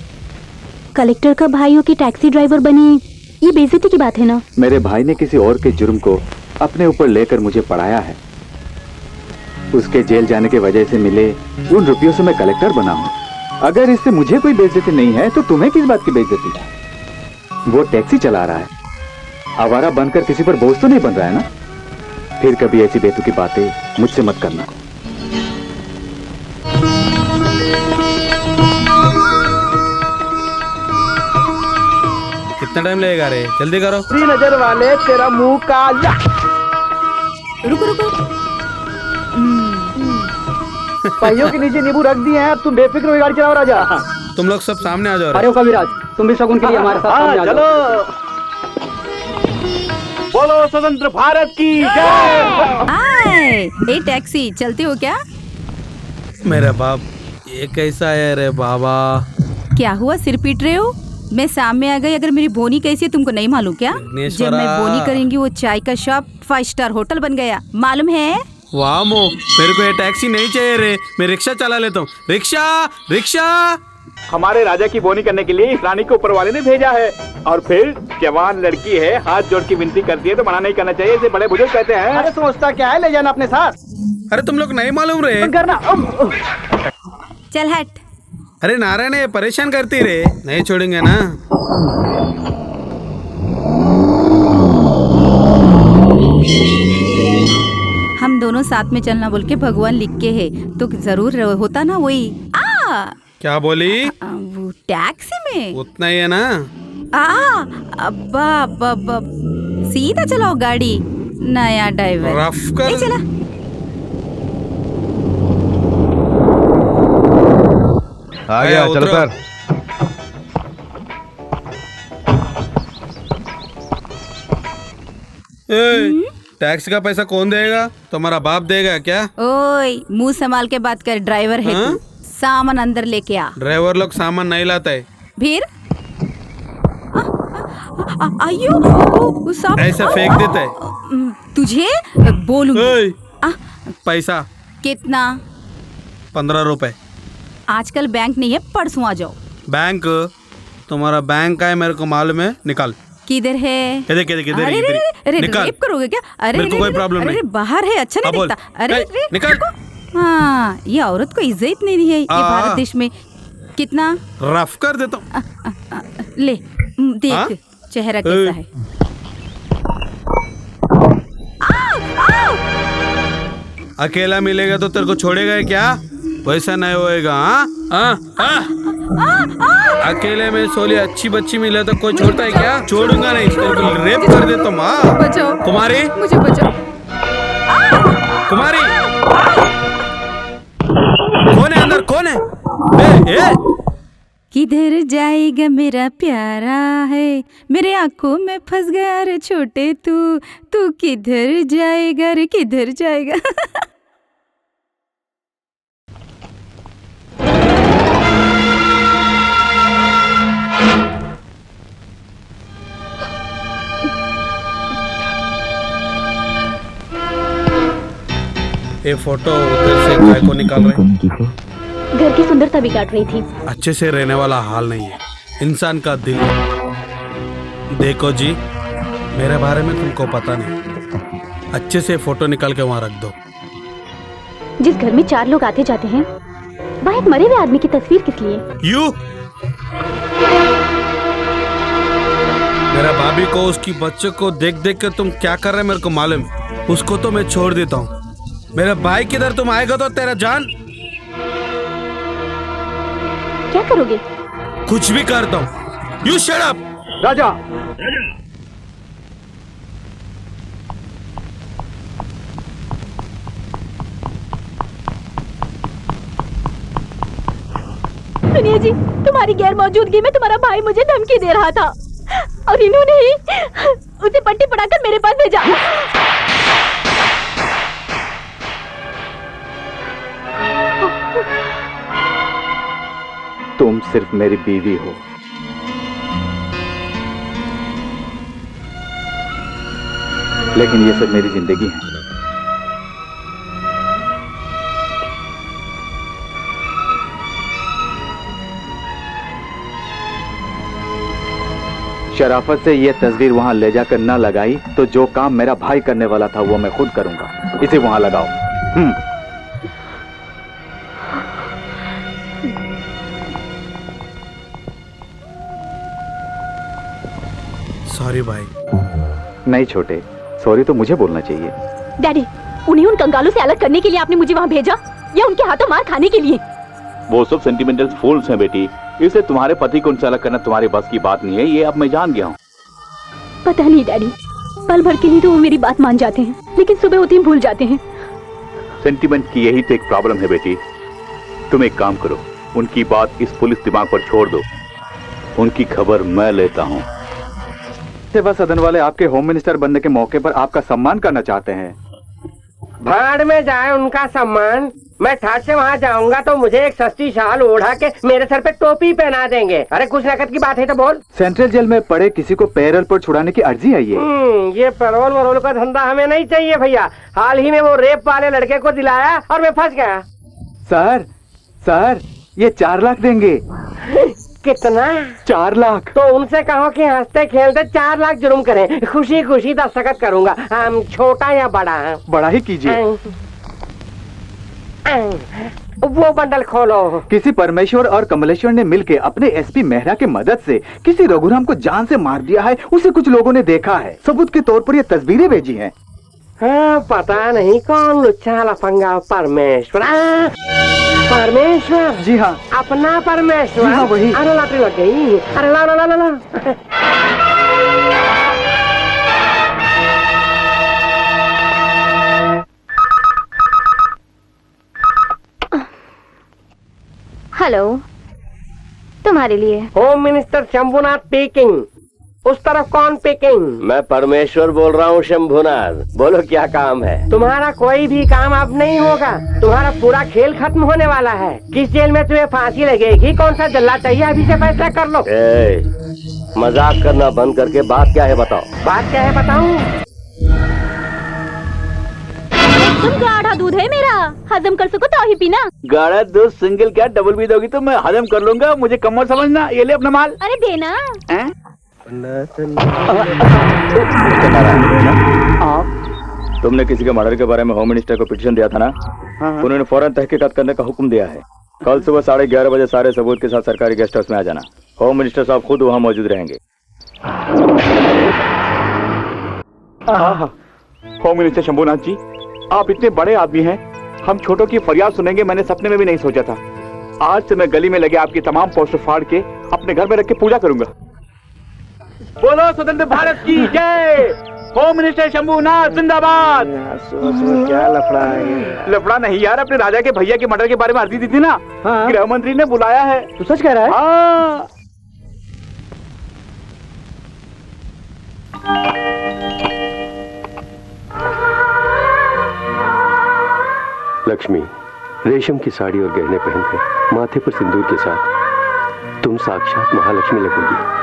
कलेक्टर का भाइयों की टैक्सी ड्राइवर बनी, ये बेइज्जती की बात है ना? मेरे भाई ने किसी और के जुर्म को अपने ऊपर लेकर मुझे पढ़ाया है। उसके जेल जाने की वजह से मिले उन रुपयों से मैं कलेक्टर बना हूँ। अगर इससे मुझे कोई बेइज्जती नहीं है तो तुम्हें किस बात की बेइज्जती? वो टैक्सी चला रहा है, आवारा बनकर किसी पर बोझ तो नहीं बन रहा है ना? फिर कभी ऐसी बेतुकी बातें मुझसे मत करना। कितना टाइम लगेगा रे? जल्दी करो। नजर वाले तेरा मुंह काला। रुको रुको। पहियों के नीचे नींबू रख दिए हैं, अब तुम बेफिक्र होकर गाड़ी चलाओ राजा। तुम लोग सब सामने आ जाओ। अरे कविराज, तुम भी शगुन के लिए हमारे साथ सामने आ जाओ। चलो, बोलो स्वतंत्र भारत की जय। आए, ए टैक्सी चलती हो क्या? मेरा बाप, ये कैसा है रे बाबा? क्या हुआ, सिर पीट रहे हो? मैं सामने आ गई, अगर मेरी बोनी कैसी है तुमको नहीं मालूम क्या? जब मैं बोनी करेंगी वो चाय का शॉप 5 स्टार होटल बन गया, मालूम है? वाह मो, मेरे को ये टैक्सी नहीं चाहिए रे, मैं रिक्शा चला लेता हूँ। Rickshaw, rickshaw. हमारे राजा की बोनी करने के लिए इस रानी को ऊपर वाले ने भेजा है। और फिर जवान लड़की है, हाथ जोड़ की विनती करती है तो मना नहीं करना चाहिए, इसे बड़े बुजुर्ग कहते हैं। अरे सोचता क्या है, ले जाना अपने साथ। अरे तुम लोग नहीं मालूम रे। करना। चल हट। अरे नारायण, ये परेशान करती रे, नहीं छोड़ेंगे ना। हम दोनों साथ में चलना बोल के भगवान लिख के है, तो जरूर होता ना वही। क्या बोली? वो टैक्सी में उतना ही है ना। अब्बा अब्बा अब्बा, सीधा चलाओ गाड़ी, नया ड्राइवर। रफ कर। चला। आ गया, चल कर। टैक्स का पैसा कौन देगा? तुम्हारा बाप देगा क्या? ओए, मुंह संभाल के बात कर, ड्राइवर है तू। सामान अंदर लेके आ। ड्राइवर लोग सामान नहीं लाता है। फिर आयो ऐसे फेंक देता है। तुझे बोलूंगी। पैसा कितना? 15 रुपए। आजकल बैंक नहीं है, परसों आ जाओ। बैंक? तुम्हारा बैंक का है, मेरे को मालूम है। निकाल। किधर है? अरे निकाल। रेप करोगे क्या? अरे मेरे को कोई प्रॉब्लम नहीं। बाहर है, अच्छा नहीं दिखता। अरे निकाल। हाँ, ये औरत को इज्जत नहीं है ये भारत देश में। कितना? रफ कर देता हूँ। ले देख चेहरा कैसा है। अकेला मिलेगा तो तेरे को छोड़ेगा क्या? वैसा नहीं होएगा। अकेले में सोली अच्छी बच्ची मिले तो कोई छोड़ता है क्या? छोड़ूंगा नहीं, तेरे को रेप कर देता हूँ। बचाओ कुमारी, मुझे बचाओ। कुमारी, कौन है अंदर? कौन है? किधर जाएगा मेरा प्यारा है, मेरे आंखों में फंस गया रे छोटे तू किधर जाएगा रे, किधर जाएगा? ये फोटो उधर से काय को निकाल रहे? घर की सुंदरता भी काट रही थी। अच्छे से रहने वाला हाल नहीं है इंसान का दिल। देखो जी, मेरे बारे में तुमको पता नहीं। अच्छे से फोटो निकाल के वहाँ रख दो। जिस घर में 4 लोग आते जाते हैं, वहाँ एक मरे हुए आदमी की तस्वीर किस लिए? यू मेरा भाभी को, उसकी बच्चे को देख देख कर तुम क्या कर रहे मेरे को मालूम। उसको तो मैं छोड़ देता हूँ। मेरा भाई किधर? तुम आएगा तो तेरा जान। क्या करोगे? कुछ भी करता हूँ। You shut up. राजा, सुनिए जी, तुम्हारी गैर मौजूदगी में तुम्हारा भाई मुझे धमकी दे रहा था और इन्होंने ही उसे पट्टी पढ़ाकर मेरे पास भेजा। तुम सिर्फ मेरी बीवी हो, लेकिन ये सब मेरी जिंदगी है। शराफत से ये तस्वीर वहां ले जाकर ना लगाई तो जो काम मेरा भाई करने वाला था वो मैं खुद करूंगा। इसे वहां लगाओ। सॉरी भाई। नहीं छोटे, सॉरी तो मुझे बोलना चाहिए। डैडी, उन्हें उन कंगालों से अलग करने के लिए आपने मुझे वहाँ भेजा या उनके हाथों मार खाने के लिए? वो सब सेंटिमेंटल फूल्स हैं बेटी। इसे तुम्हारे पति को उनसे अलग करना तुम्हारे बस की बात नहीं है, ये अब मैं जान गया हूँ। पता नहीं डैडी, पल भर के लिए तो वो मेरी बात मान जाते हैं, लेकिन सुबह होते ही भूल जाते हैं। सेंटिमेंट की यही तो एक प्रॉब्लम है बेटी। तुम एक काम करो, उनकी बात इस पुलिस दिमाग पर छोड़ दो। उनकी खबर मैं लेता हूँ। सेवा सदन वाले आपके होम मिनिस्टर बनने के मौके पर आपका सम्मान करना चाहते हैं। भाड़ में जाए उनका सम्मान। मैं ठाट से वहाँ जाऊंगा तो मुझे एक सस्ती शाल ओढ़ा के मेरे सर पे टोपी पहना देंगे। अरे कुछ नकद की बात है तो बोल। सेंट्रल जेल में पड़े किसी को पैरोल पर छुड़ाने की अर्जी आई है। ये पैरोल वरोल का धंधा हमें नहीं चाहिए भैया। हाल ही में वो रेप वाले लड़के को दिलाया और मैं फंस गया। सर ये 4 लाख देंगे। कितना? 4 लाख। तो उनसे कहो कि हंसते खेलते 4 लाख जुर्म करें, खुशी खुशी दस्तखत करूंगा। छोटा या बड़ा? बड़ा ही कीजिए। वो बंडल खोलो। किसी परमेश्वर और कमलेश्वर ने मिलके अपने एसपी मेहरा के मदद से किसी रघुराम को जान से मार दिया है। उसे कुछ लोगों ने देखा है। सबूत के तौर पर ये तस्वीरें भेजी हैं। हाँ, पता नहीं कौन लुच्चा लफंगा परमेश्वर। परमेश्वर? जी हाँ। अपना परमेश्वर? जी हाँ, वही। अरे लॉटरी लग गई। अरे ला ला ला ला ला। हेलो, तुम्हारे लिए। Home minister Shambhunath speaking. उस तरफ कौन स्पीकिंग? मैं परमेश्वर बोल रहा हूँ शंभुनाथ। बोलो क्या काम है? तुम्हारा कोई भी काम अब नहीं होगा। तुम्हारा पूरा खेल खत्म होने वाला है। किस जेल में तुम्हें फांसी लगेगी, कौन सा जल्लाद चाहिए, अभी से फैसला कर लो। मजाक करना बंद करके बात क्या है बताओ। बात क्या है बताऊं? तुम गाढ़ा दूध है मेरा, हजम कर सको तो ही पीना। गाढ़ा दूध सिंगल क्या डबल भी दोगी तो मैं हजम कर लूंगा, मुझे कमर समझना। ये ले अपना माल। अरे देना। तुमने किसी के मर्डर के बारे में होम मिनिस्टर को पिटीशन दिया था ना? उन्होंने फौरन तहकीकात करने का हुक्म दिया है। कल सुबह 11:30 बजे सारे सबूत के साथ सरकारी गेस्ट हाउस में आ जाना। होम मिनिस्टर साहब खुद वहाँ मौजूद रहेंगे। होम मिनिस्टर शंभुनाथ जी, आप इतने बड़े आदमी हैं, हम छोटों की फरियाद सुनेंगे मैंने सपने में भी नहीं सोचा था। आज से मैं गली में लगे आपकी तमाम पोस्टर फाड़ के अपने घर में रख के पूजा करूंगा। बोलो स्वतंत्र भारत की जय। होम मिनिस्टर शंभुनाथ जिंदाबाद। क्या लफड़ा है? लफड़ा नहीं यार, अपने राजा के भैया के मर्डर के बारे में अर्जी दी थी ना। गृह मंत्री ने बुलाया है। तू सच कह रहा है? हाँ। लक्ष्मी, रेशम की साड़ी और गहने पहनकर माथे पर सिंदूर के साथ तुम साक्षात महालक्ष्मी लगोगी।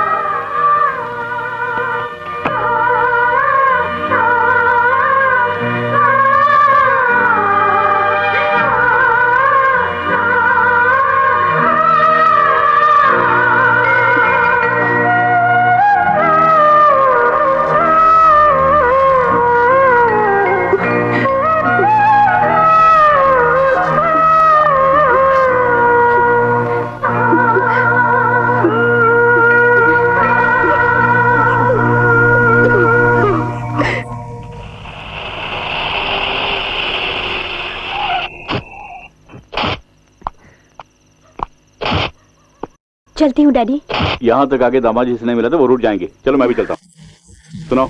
चलती हूँ डैडी। यहाँ तक आगे दामाद जी से नहीं मिला तो वो रूट जाएंगे। चलो मैं भी चलता हूँ। सुनो,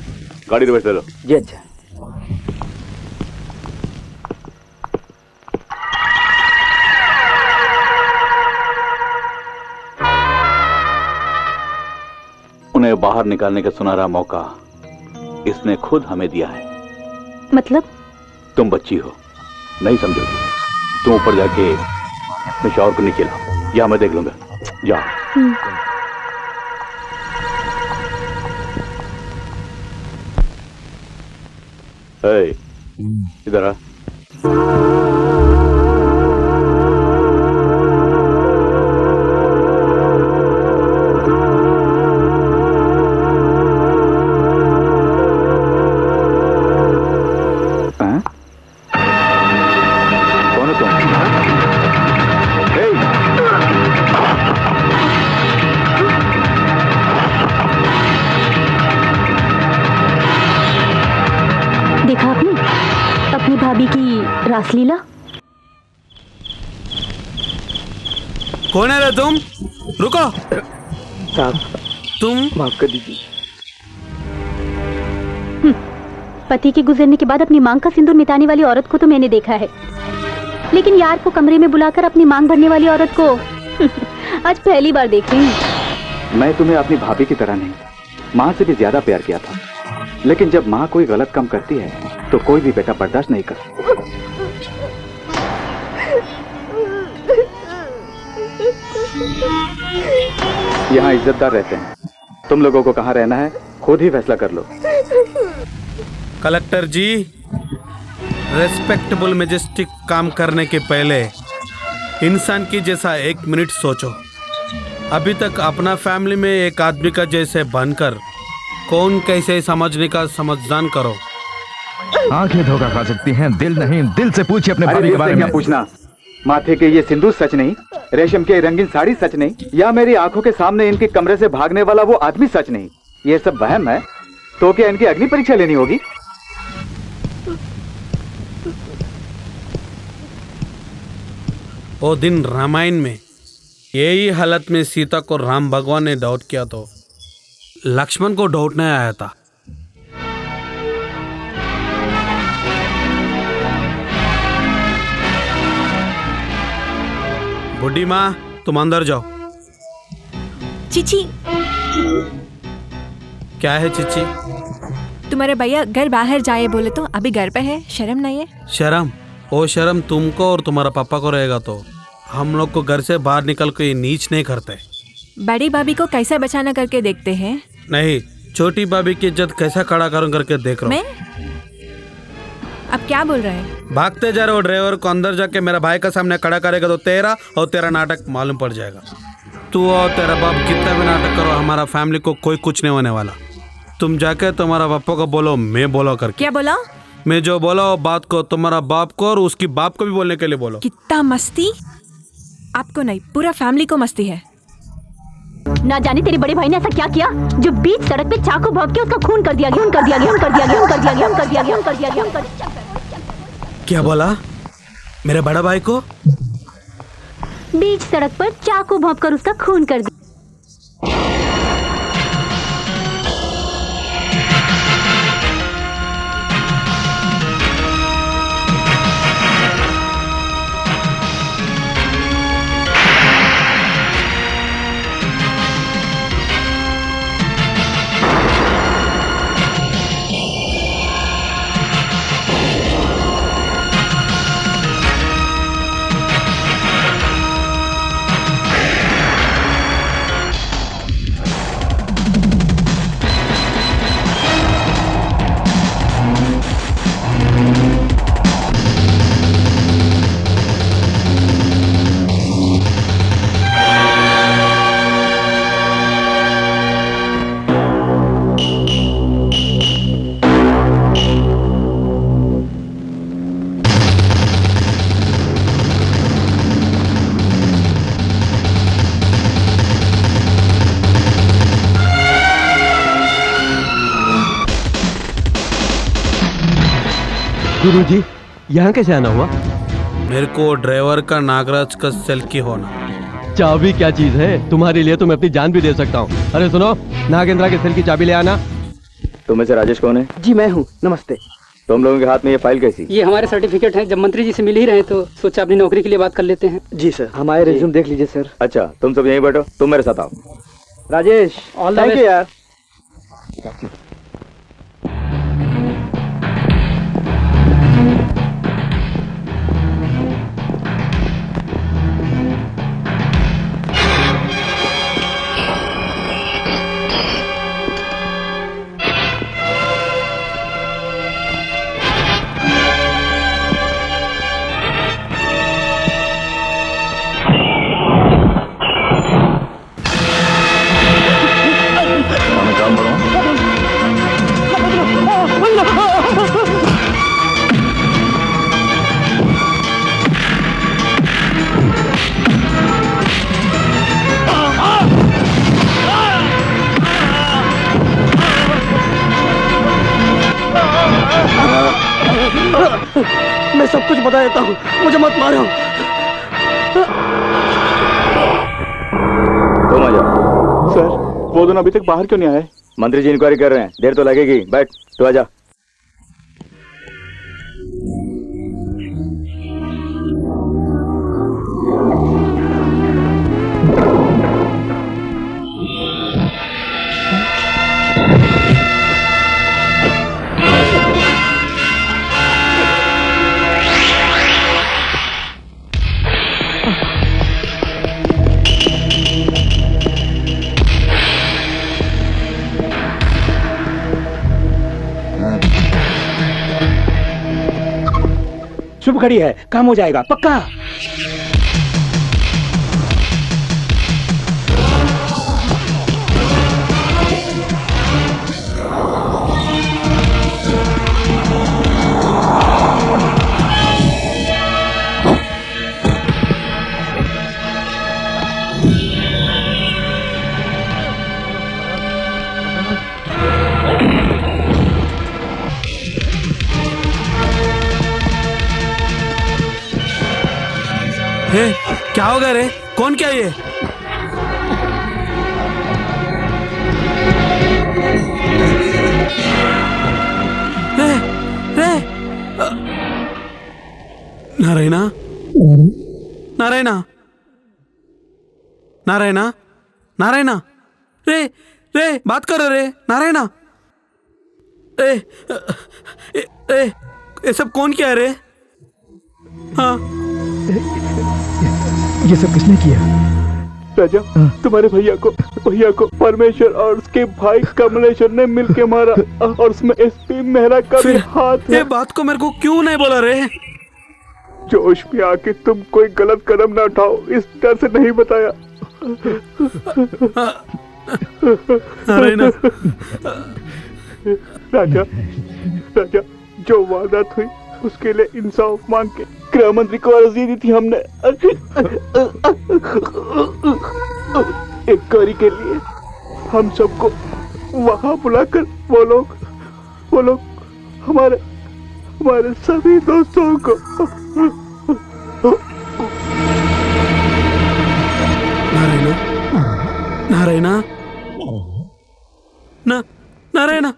गाड़ी रिवर्स ले लो। जी अच्छा। उन्हें बाहर निकालने का सुनहरा मौका इसने खुद हमें दिया है। मतलब? तुम बच्ची हो, नहीं समझोगी। तुम ऊपर जाके मैं शॉवर को नीचे लाओ, या मैं देख लूंगा। जाओ। इधर आ। कौन है तुम? देखा आपने अपनी भाभी की रासलीला? कौन है रे तुम? रुको। तुम माफ कर दीजिए। पति के गुजरने के बाद अपनी मांग का सिंदूर मिटाने वाली औरत को तो मैंने देखा है, लेकिन यार को कमरे में बुलाकर अपनी मांग भरने वाली औरत को आज पहली बार देख रही हूँ। मैं तुम्हें अपनी भाभी की तरह नहीं, माँ से भी ज्यादा प्यार किया था, लेकिन जब माँ कोई गलत काम करती है तो कोई भी बेटा बर्दाश्त नहीं कर। यहाँ इज्जतदार रहते हैं, तुम लोगों को कहाँ रहना है खुद ही फैसला कर लो। कलेक्टर जी, रेस्पेक्टेबल मैजेस्टिक काम करने के पहले इंसान की जैसा 1 मिनट सोचो। अभी तक अपना फैमिली में एक आदमी का जैसे बनकर कौन कैसे समझने का समझदान करो। आंखें धोखा खा सकती हैं, दिल नहीं। दिल से पूछिए अपने भाभी के बारे में। पूछना, माथे के ये सिंदूर सच नहीं, रेशम के रंगीन साड़ी सच नहीं, या मेरी आंखों के सामने इनके कमरे से भागने वाला वो आदमी सच नहीं, ये सब वहम है, तो क्या इनकी अग्नि परीक्षा लेनी होगी? वो दिन रामायण में यही हालत में सीता को राम भगवान ने डाउट किया तो लक्ष्मण को डाउट नहीं आया था। बुढ़ी माँ, तुम अंदर जाओ। चिची, क्या है चिची? तुम्हारे भैया घर बाहर जाए बोले तो अभी घर पे है, शर्म नहीं है? शर्म? वो शर्म तुमको और तुम्हारा पापा को रहेगा तो हम लोग को घर से बाहर निकल के नीच नहीं करते। बड़ी भाभी को कैसा बचाना करके देखते हैं? नहीं, छोटी भाभी की इज्जत कैसा खड़ा करूं करके देख रहा हूँ। मैं? अब क्या बोल रहे हैं? भागते जा रहे हो ड्राइवर को, अंदर जाके मेरा भाई का सामने खड़ा करेगा तो तेरा और तेरा नाटक मालूम पड़ जाएगा। तू और तेरा बाप कितना भी नाटक करो, हमारा फैमिली को कोई कुछ नहीं होने वाला। तुम जाके तुम्हारा पापा को बोलो मैं बोलो करके। क्या बोला? मैं जो बोला वो बात को तुम्हारा बाप को और उसकी बाप को भी बोलने के लिए बोलो। कितना मस्ती! आपको नहीं, पूरा फैमिली को मस्ती है। ना जाने तेरे बड़े भाई ने ऐसा क्या किया जो बीच सड़क पे चाकू भोंक के उसका खून कर दिया गया। क्या बोला? मेरे बड़ा भाई को बीच सड़क पर चाकू भोंक कर उसका खून कर दिया। गुरुजी, यहाँ कैसे आना हुआ? मेरे को ड्राइवर का नागराज का सेल की होना। चाबी क्या चीज है? तुम्हारे लिए तो मैं अपनी जान भी दे सकता हूँ। अरे सुनो, नागेंद्रा के सेल की चाबी ले आना। तुम में से राजेश कौन है? जी मैं हूँ। नमस्ते। तुम लोगों के हाथ में ये फाइल कैसी? ये हमारे सर्टिफिकेट हैं। जब मंत्री जी से मिल ही रहे तो सोचा अपनी नौकरी के लिए बात कर लेते हैं। जी सर, हमारे रिज्यूम देख लीजिए सर। अच्छा, तुम सब यहीं बैठो, तुम मेरे साथ आओ। Rajesh, all the thank you यार। मैं सब कुछ बता देता हूँ, मुझे मत मारो। तुम आ जाओ। सर, वो दोनों अभी तक बाहर क्यों नहीं आए? मंत्री जी इंक्वायरी कर रहे हैं, देर तो लगेगी। बैठ, तू आजा। शुभ घड़ी है, काम हो जाएगा पक्का। हे क्या हो गया रे? कौन क्या ये? रे रे नारायणा नारायणा नारायणा नारायणा रे रे बात करो रे नारायणा। ए, ए, ये सब कौन किया रे? हाँ ये सब किसने किया? राजा, तुम्हारे भैया को परमेश्वर और उसके भाई कमलेश्वर ने मिलके मारा और उसमें एसपी मेहरा का भी हाथ है। ये बात को मेरे को क्यों नहीं बोला रे? जोश में आके तुम कोई गलत कदम ना उठाओ, इस डर से नहीं बताया। राजा, जो वारदात हुई उसके लिए इंसाफ मांग के गृह मंत्री को अर्जी दी थी हमने। एक करी के लिए हम सबको वहां बुलाकर वो लोग हमारे सभी दोस्तों को नारायणा नारायणा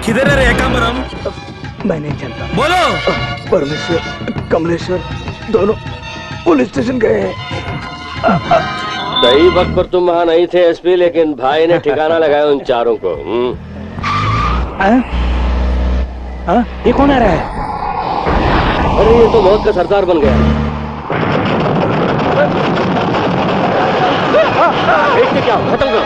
किधर है रे एकाम्बरम? मैं नहीं जानता। बोलो। परमेश्वर कमलेश्वर दोनों पुलिस स्टेशन गए हैं। सही वक्त पर तुम वहाँ नहीं थे एसपी, लेकिन भाई ने ठिकाना लगाया उन चारों को। ये कौन आ रहा है? अरे ये तो मौत का सरदार बन गया। देखते क्या खत्म करो।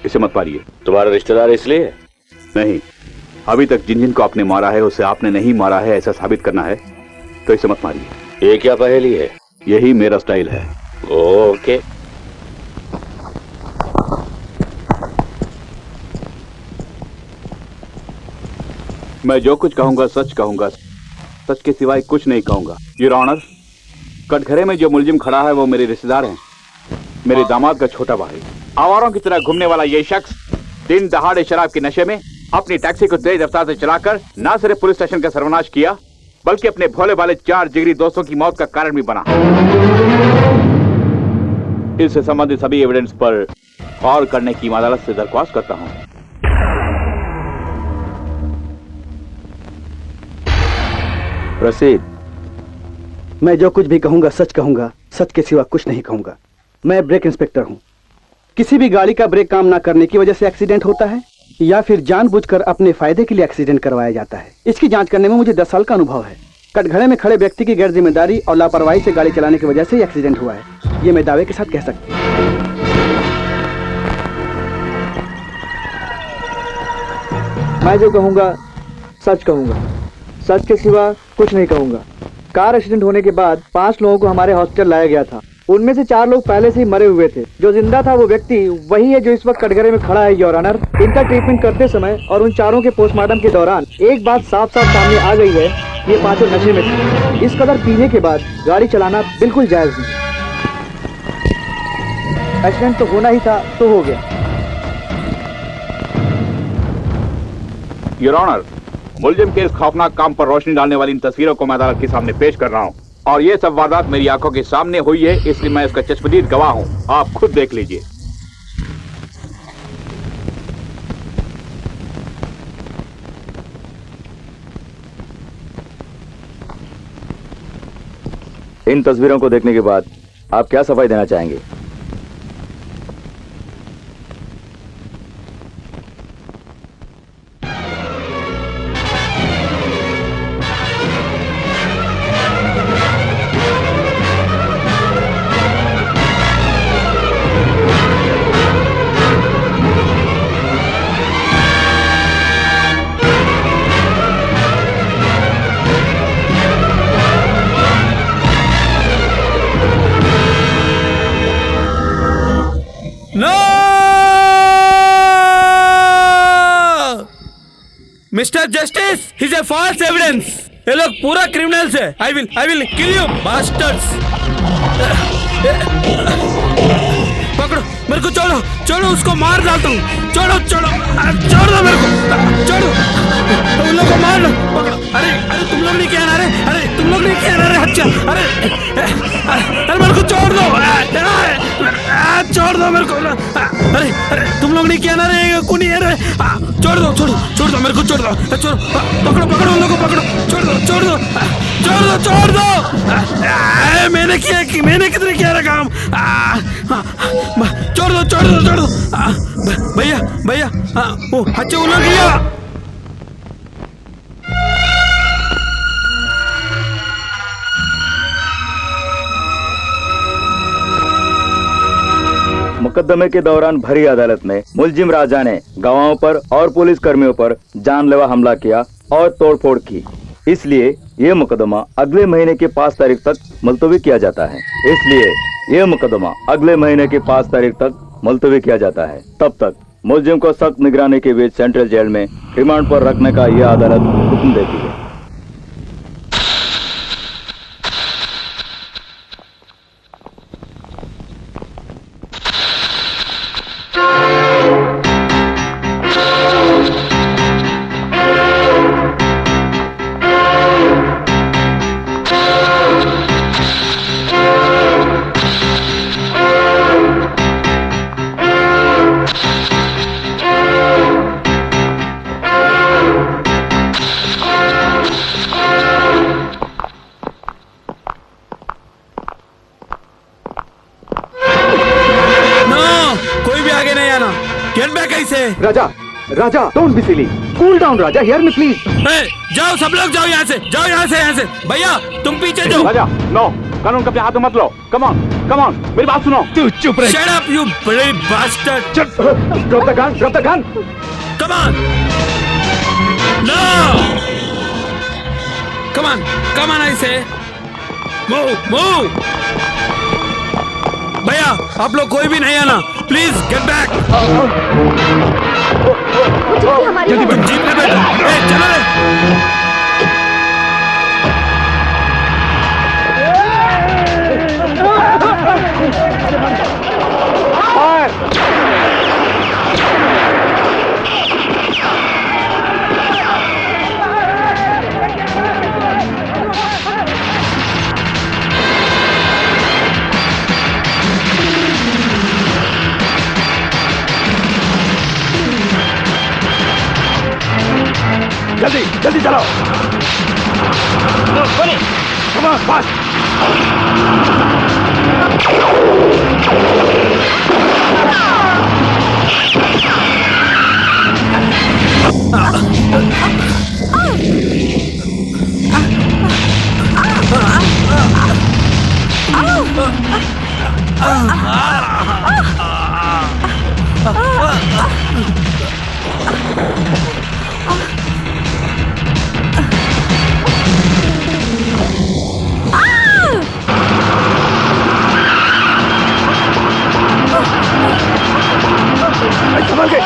इसे मत मारिए। तुम्हारा रिश्तेदार इसलिए? नहीं, अभी तक जिन जिन को आपने मारा है उसे आपने नहीं मारा है ऐसा साबित करना है तो इसे मत मारिए। ये क्या पहेली है? यही मेरा स्टाइल है। ओके। मैं जो कुछ कहूंगा सच कहूंगा, सच के सिवाय कुछ नहीं कहूंगा। योर ऑनर, कटघरे में जो मुलजिम खड़ा है वो मेरे रिश्तेदार हैं, मेरे दामाद का छोटा भाई। आवारों की तरह घूमने वाला ये शख्स दिन दहाड़े शराब के नशे में अपनी टैक्सी को तेज रफ्तार से चलाकर न सिर्फ पुलिस स्टेशन का सर्वनाश किया बल्कि अपने भोले भाले 4 जिगरी दोस्तों की मौत का कारण भी बना। इससे संबंधित सभी एविडेंस पर गौर करने की मैं अदालत से दरख्वास्त करता हूं। रशीद, मैं जो कुछ भी कहूंगा सच कहूंगा, सच के सिवा कुछ नहीं कहूंगा। मैं ब्रेक इंस्पेक्टर हूं। किसी भी गाड़ी का ब्रेक काम ना करने की वजह से एक्सीडेंट होता है या फिर जानबूझकर अपने फायदे के लिए एक्सीडेंट करवाया जाता है, इसकी जांच करने में मुझे 10 साल का अनुभव है। कटघरे में खड़े व्यक्ति की गैर जिम्मेदारी और लापरवाही से गाड़ी चलाने की वजह से एक्सीडेंट हुआ है, ये मैं दावे के साथ कह सकती हूँ। मैं जो कहूंगा सच कहूंगा, सच के सिवा कुछ नहीं कहूंगा। कार एक्सीडेंट होने के बाद 5 लोगों को हमारे हॉस्पिटल लाया गया था। उनमें से 4 लोग पहले से ही मरे हुए थे। जो जिंदा था वो व्यक्ति वही है जो इस वक्त कटघरे में खड़ा है, योर ऑनर। इनका ट्रीटमेंट करते समय और उन 4 के पोस्टमार्टम के दौरान एक बात साफ साफ सामने आ गई है, ये 5 नशे में थे। इस कदर पीने के बाद गाड़ी चलाना बिल्कुल जायज नहीं। एक्सीडेंट तो होना ही था तो हो गया। योर ऑनर, मुलजिम के इस खौफनाक काम पर रोशनी डालने वाली इन तस्वीरों को मैं अदालत के सामने पेश कर रहा हूँ और ये सब वारदात मेरी आंखों के सामने हुई है, इसलिए मैं इसका चश्मदीद गवाह हूँ। आप खुद देख लीजिए। इन तस्वीरों को देखने के बाद आप क्या सफाई देना चाहेंगे? Mister justice, his a false evidence. ये लोग पूरा क्रिमिनल्स है। I will kill you bastards. पकड़ो मेरे को, छोड़ो उसको मार डालता हूँ। छोड़ो छोड़ दो मेरे को, छोड़ो उन लोगों को मार लो। पकड़ो। अरे तुम लोग नहीं क्या ना रहे, तुम लोग नहीं क्या ना रहे। अच्छा अरे मेरे को छोड़ दो, छोड़ दो मेरे को। अरे तुम लोग नहीं क्या ना रहे, कौन है रे? छोड़ दो मेरे को, छोड़ दो। पकड़ो उन लोगों को, पकड़ो। छोड़ दो। मैंने कितने किया रहा काम। छोड़ दो। भैया वो अच्छा उन लोग किया। मुकदमे के दौरान भरी अदालत में मुलजिम राजा ने गवाहों पर और पुलिस कर्मियों पर जानलेवा हमला किया और तोड़फोड़ की, इसलिए ये मुकदमा अगले महीने की 5 तारीख तक मुलतवी किया जाता है। तब तक मुलजिम को सख्त निगरानी के बीच सेंट्रल जेल में रिमांड पर रखने का यह अदालत हुक्म देती है। कैसे? Raja Raja don't be silly, cool down Raja, hear me please. जाओ सब लोग, जाओ यहाँ से, जाओ यहाँ से। भैया तुम पीछे जाओ। राजा नो, कानून का अपने हाथ में मत लो। कम ऑन मेरी बात सुनो। तू चुप रह। Shut up you bloody bastard! Drop the gun. Come on! No! Come on I say. Move! भैया आप लोग कोई भी नहीं आना, प्लीज गेट बैक। तुम जीप में बैठो। चलो रे। जल्दी चलो। Come on, fast. संभल के।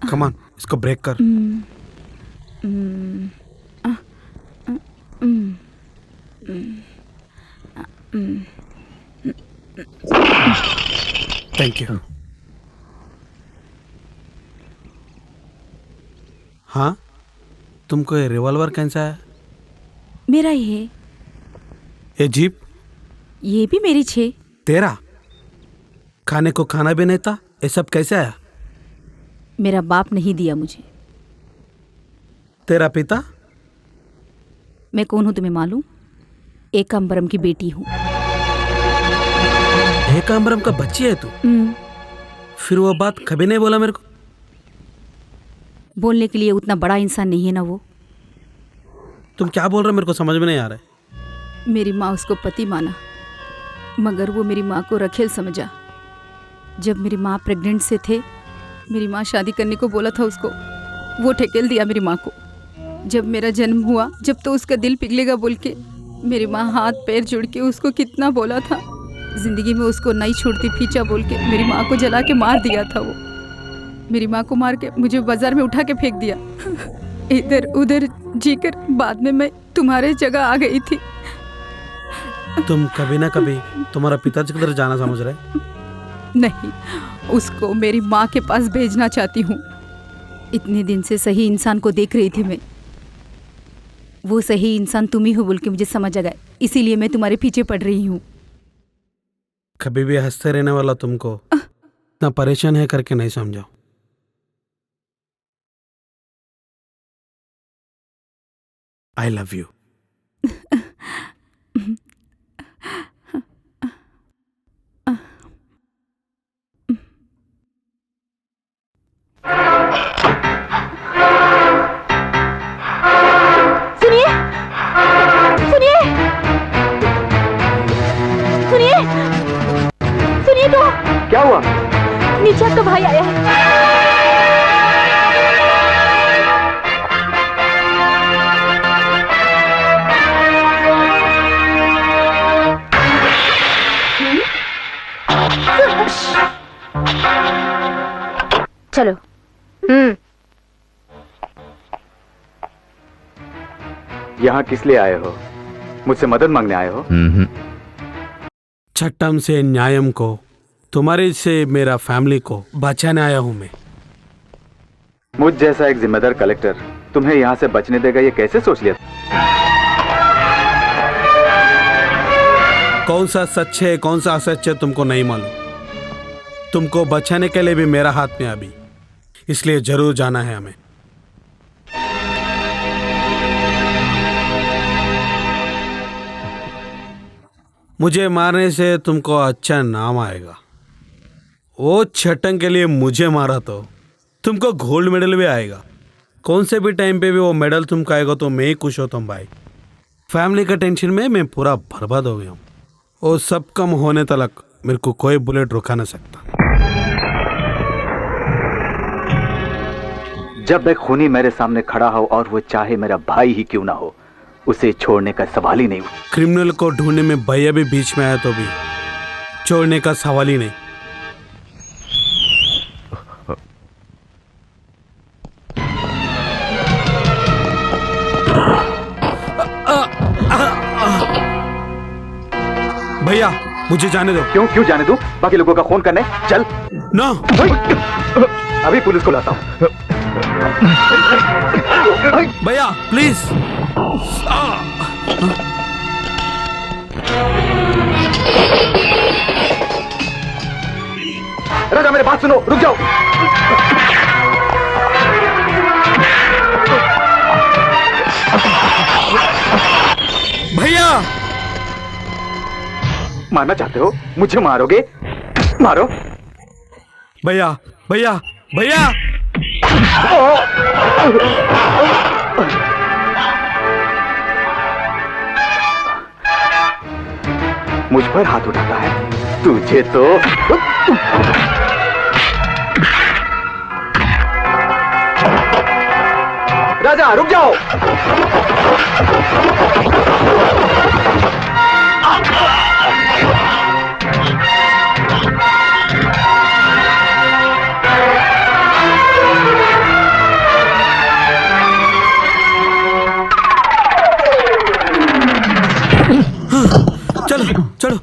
Come on, इसको ब्रेक कर। Thank you. हाँ, तुमको ये रिवॉल्वर कैसा है? मेरा ही है। ये जीप? ये भी मेरी छे। तेरा? खाने को खाना भी नहीं था, ये सब कैसे आया? मेरा बाप नहीं दिया मुझे। तेरा पिता? मैं कौन हूँ तुम्हें मालूम? एकांबरम की बेटी हूँ। एकांबरम का बच्ची है तू? फिर वो बात कभी नहीं बोला मेरे को? बोलने के लिए उतना बड़ा इंसान नहीं है ना वो। तुम क्या बोल रहे हो, मेरे को समझ में नहीं आ रहा है। मेरी माँ उसको पति माना, मगर वो मेरी माँ को रखेल समझा। जब मेरी माँ प्रेग्नेंट से थे, मेरी माँ शादी करने को बोला था उसको, वो ठेकेल दिया मेरी माँ को। जब मेरा जन्म हुआ, जब तो उसका दिल पिघलेगा बोल के मेरी माँ हाथ पैर जोड़ के उसको कितना बोला था, जिंदगी में उसको नहीं छोड़ती फीचा बोल के मेरी माँ को जला के मार दिया था वो। मेरी माँ को मार के मुझे बाजार में उठा के फेंक दिया। इधर उधर जीकर बाद में मैं तुम्हारे जगह आ गई थी। तुम कभी ना कभी तुम्हारा पिताजी किधर जाना समझ रहे? नहीं, उसको मेरी माँ के पास भेजना चाहती हूँ। इतने दिन से सही इंसान को देख रही थी मैं। वो सही इंसान तुम ही हो बोल के मुझे समझ आ गया, इसीलिए मैं तुम्हारे पीछे पड़ रही हूँ। कभी भी हंसते रहने वाला तुमको इतना परेशान है करके नहीं समझाओ। I love you. सुनिए, सुनिए, सुनिए, सुनिए तो। क्या हुआ? नीचे आपका भाई आया है। चलो। यहाँ किस लिए आए हो? मुझसे मदद मांगने आए हो? चट्टम से न्यायम को, तुम्हारे से मेरा फैमिली को बचाने आया हूं मैं। मुझ जैसा एक जिम्मेदार कलेक्टर तुम्हें यहाँ से बचने देगा, ये कैसे सोच लिया? कौन सा सच है कौन सा असच है तुमको नहीं मालूम। तुमको बचाने के लिए भी मेरा हाथ में अभी, इसलिए जरूर जाना है हमें। मुझे मारने से तुमको अच्छा नाम आएगा। वो छटंग के लिए मुझे मारा तो तुमको गोल्ड मेडल भी आएगा। कौन से भी टाइम पे भी वो मेडल तुमको आएगा तो मैं ही खुश होता हूँ भाई। फैमिली का टेंशन में मैं पूरा बर्बाद हो गया हूँ। वो सब कम होने तक मेरे को कोई बुलेट रुका ना सकता। जब एक खूनी मेरे सामने खड़ा हो और वो चाहे मेरा भाई ही क्यों ना हो, उसे छोड़ने का सवाल ही नहीं। क्रिमिनल को ढूंढने में भैया भी बीच में आया तो भी छोड़ने का सवाल ही नहीं। भैया मुझे जाने दो। क्यों जाने दो? बाकी लोगों का खून करने चल ना। अभी पुलिस को लाता हूँ। भैया प्लीज। राजा मेरे बात सुनो, रुक जाओ। भैया मारना चाहते हो? मुझे मारोगे? मारो। भैया भैया भैया। मुझ पर हाथ उठाता है तुझे तो। राजा रुक जाओ। चलो चलो।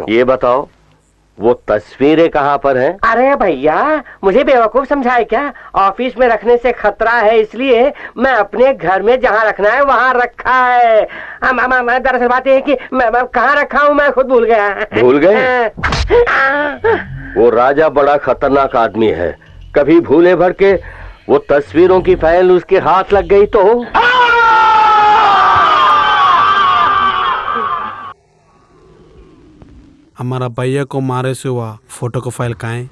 ये बताओ वो तस्वीरें कहाँ पर हैं? अरे भैया मुझे बेवकूफ समझाए क्या? ऑफिस में रखने से खतरा है इसलिए मैं अपने घर में जहाँ रखना है वहाँ रखा है। दरअसल बात यह है कि मैं कहाँ रखा हूँ मैं खुद भूल गया। भूल गए? वो राजा बड़ा खतरनाक आदमी है, कभी भूले भर के वो तस्वीरों की फाइल उसके हाथ लग गई तो। हमारा भैया को मारे से हुआ फोटो को फाइल कहाँ है?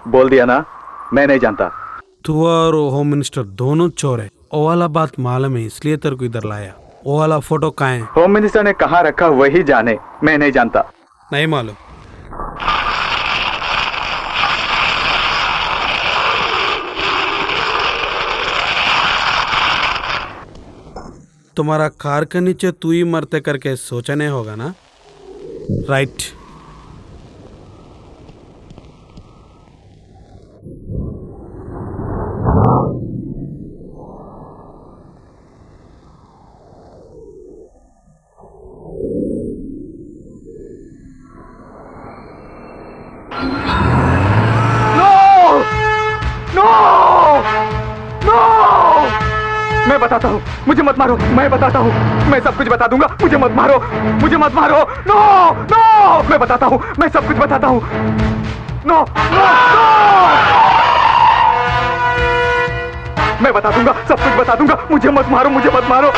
बोल दिया ना, मैं नहीं जानता। तू और होम मिनिस्टर दोनों चोर है। वो वाला बात मालूम है इसलिए तेरे को इधर लाया। वो वाला फोटो कहाँ है? होम मिनिस्टर ने कहाँ रखा वही जाने, मैं नहीं जानता। नहीं मालूम। तुम्हारा कार के नीचे तू ही मरते करके सोचा नहीं होगा ना? राइट। मैं बताता हूँ, मुझे मत मारो, मैं बताता हूँ, मैं सब कुछ बता दूंगा, मुझे मत मारो, मुझे मत मारो। नो नो, मैं बताता हूँ, मैं सब कुछ बताता हूँ। नो नो मैं बता दूंगा, सब कुछ बता दूंगा, मुझे मत मारो, मुझे मत मारो।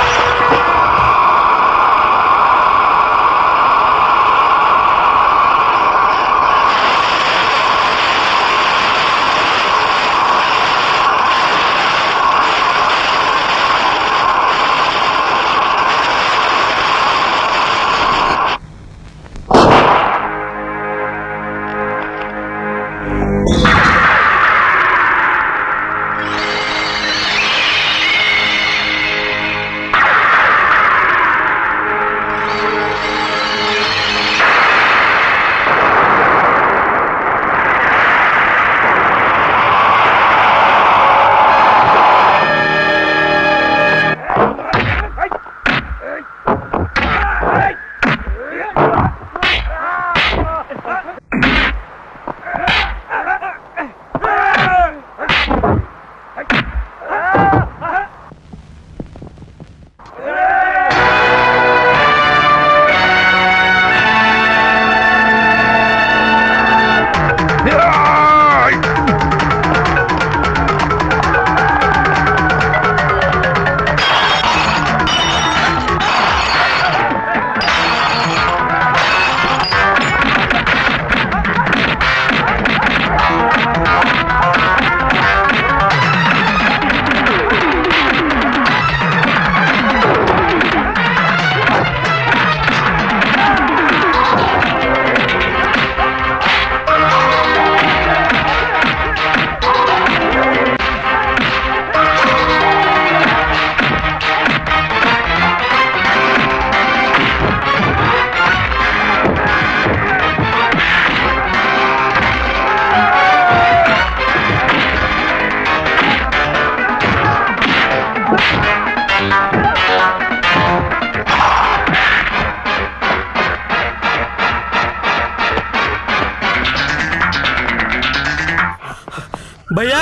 भैया,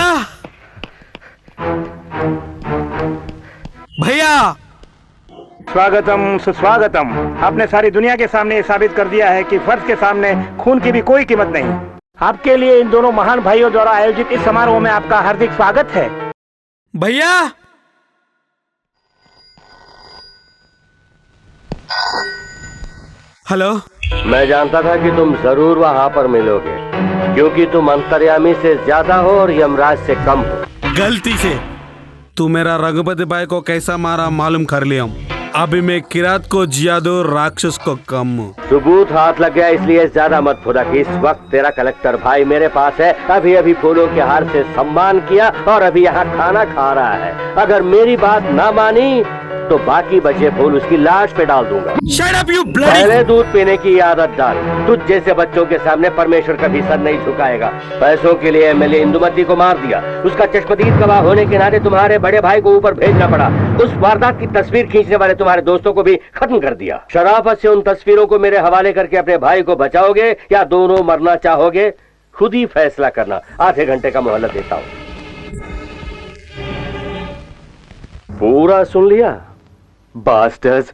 भैया, स्वागतम सुस्वागतम। आपने सारी दुनिया के सामने ये साबित कर दिया है कि फर्ज के सामने खून की भी कोई कीमत नहीं। आपके लिए इन दोनों महान भाइयों द्वारा आयोजित इस समारोह में आपका हार्दिक स्वागत है। भैया, हेलो। मैं जानता था कि तुम जरूर वहाँ पर मिलोगे, क्योंकि तुम अंतर्यामी से ज्यादा हो और यमराज से कम हो। गलती से तू मेरा रघुपति भाई को कैसा मारा मालूम कर लिया। अभी मैं किरात को जिया दो, राक्षस को कम। सबूत हाथ लग गया, इसलिए ज्यादा मत फुदक। इस वक्त तेरा कलेक्टर भाई मेरे पास है, अभी अभी फूलों के हार से सम्मान किया और अभी यहाँ खाना खा रहा है। अगर मेरी बात ना मानी तो बाकी बचे फूल उसकी लाश पे डाल दूंगा। Shut up, you bloody... पहले दूध पीने की आदत डाल। तुझ जैसे बच्चों के सामने परमेश्वर कभी सर नहीं झुकाएगा। पैसों के लिए एमएलए इंदुमती को मार दिया, उसका चश्मदीद गवाह होने के नाते तुम्हारे बड़े भाई को ऊपर भेजना पड़ा। उस वारदात की तस्वीर खींचने वाले तुम्हारे दोस्तों को भी खत्म कर दिया। शराफत से उन तस्वीरों को मेरे हवाले करके अपने भाई को बचाओगे या दोनों मरना चाहोगे, खुद ही फैसला करना। आधे घंटे का मोहलत देता हूँ। पूरा सुन लिया? बास्टर्स,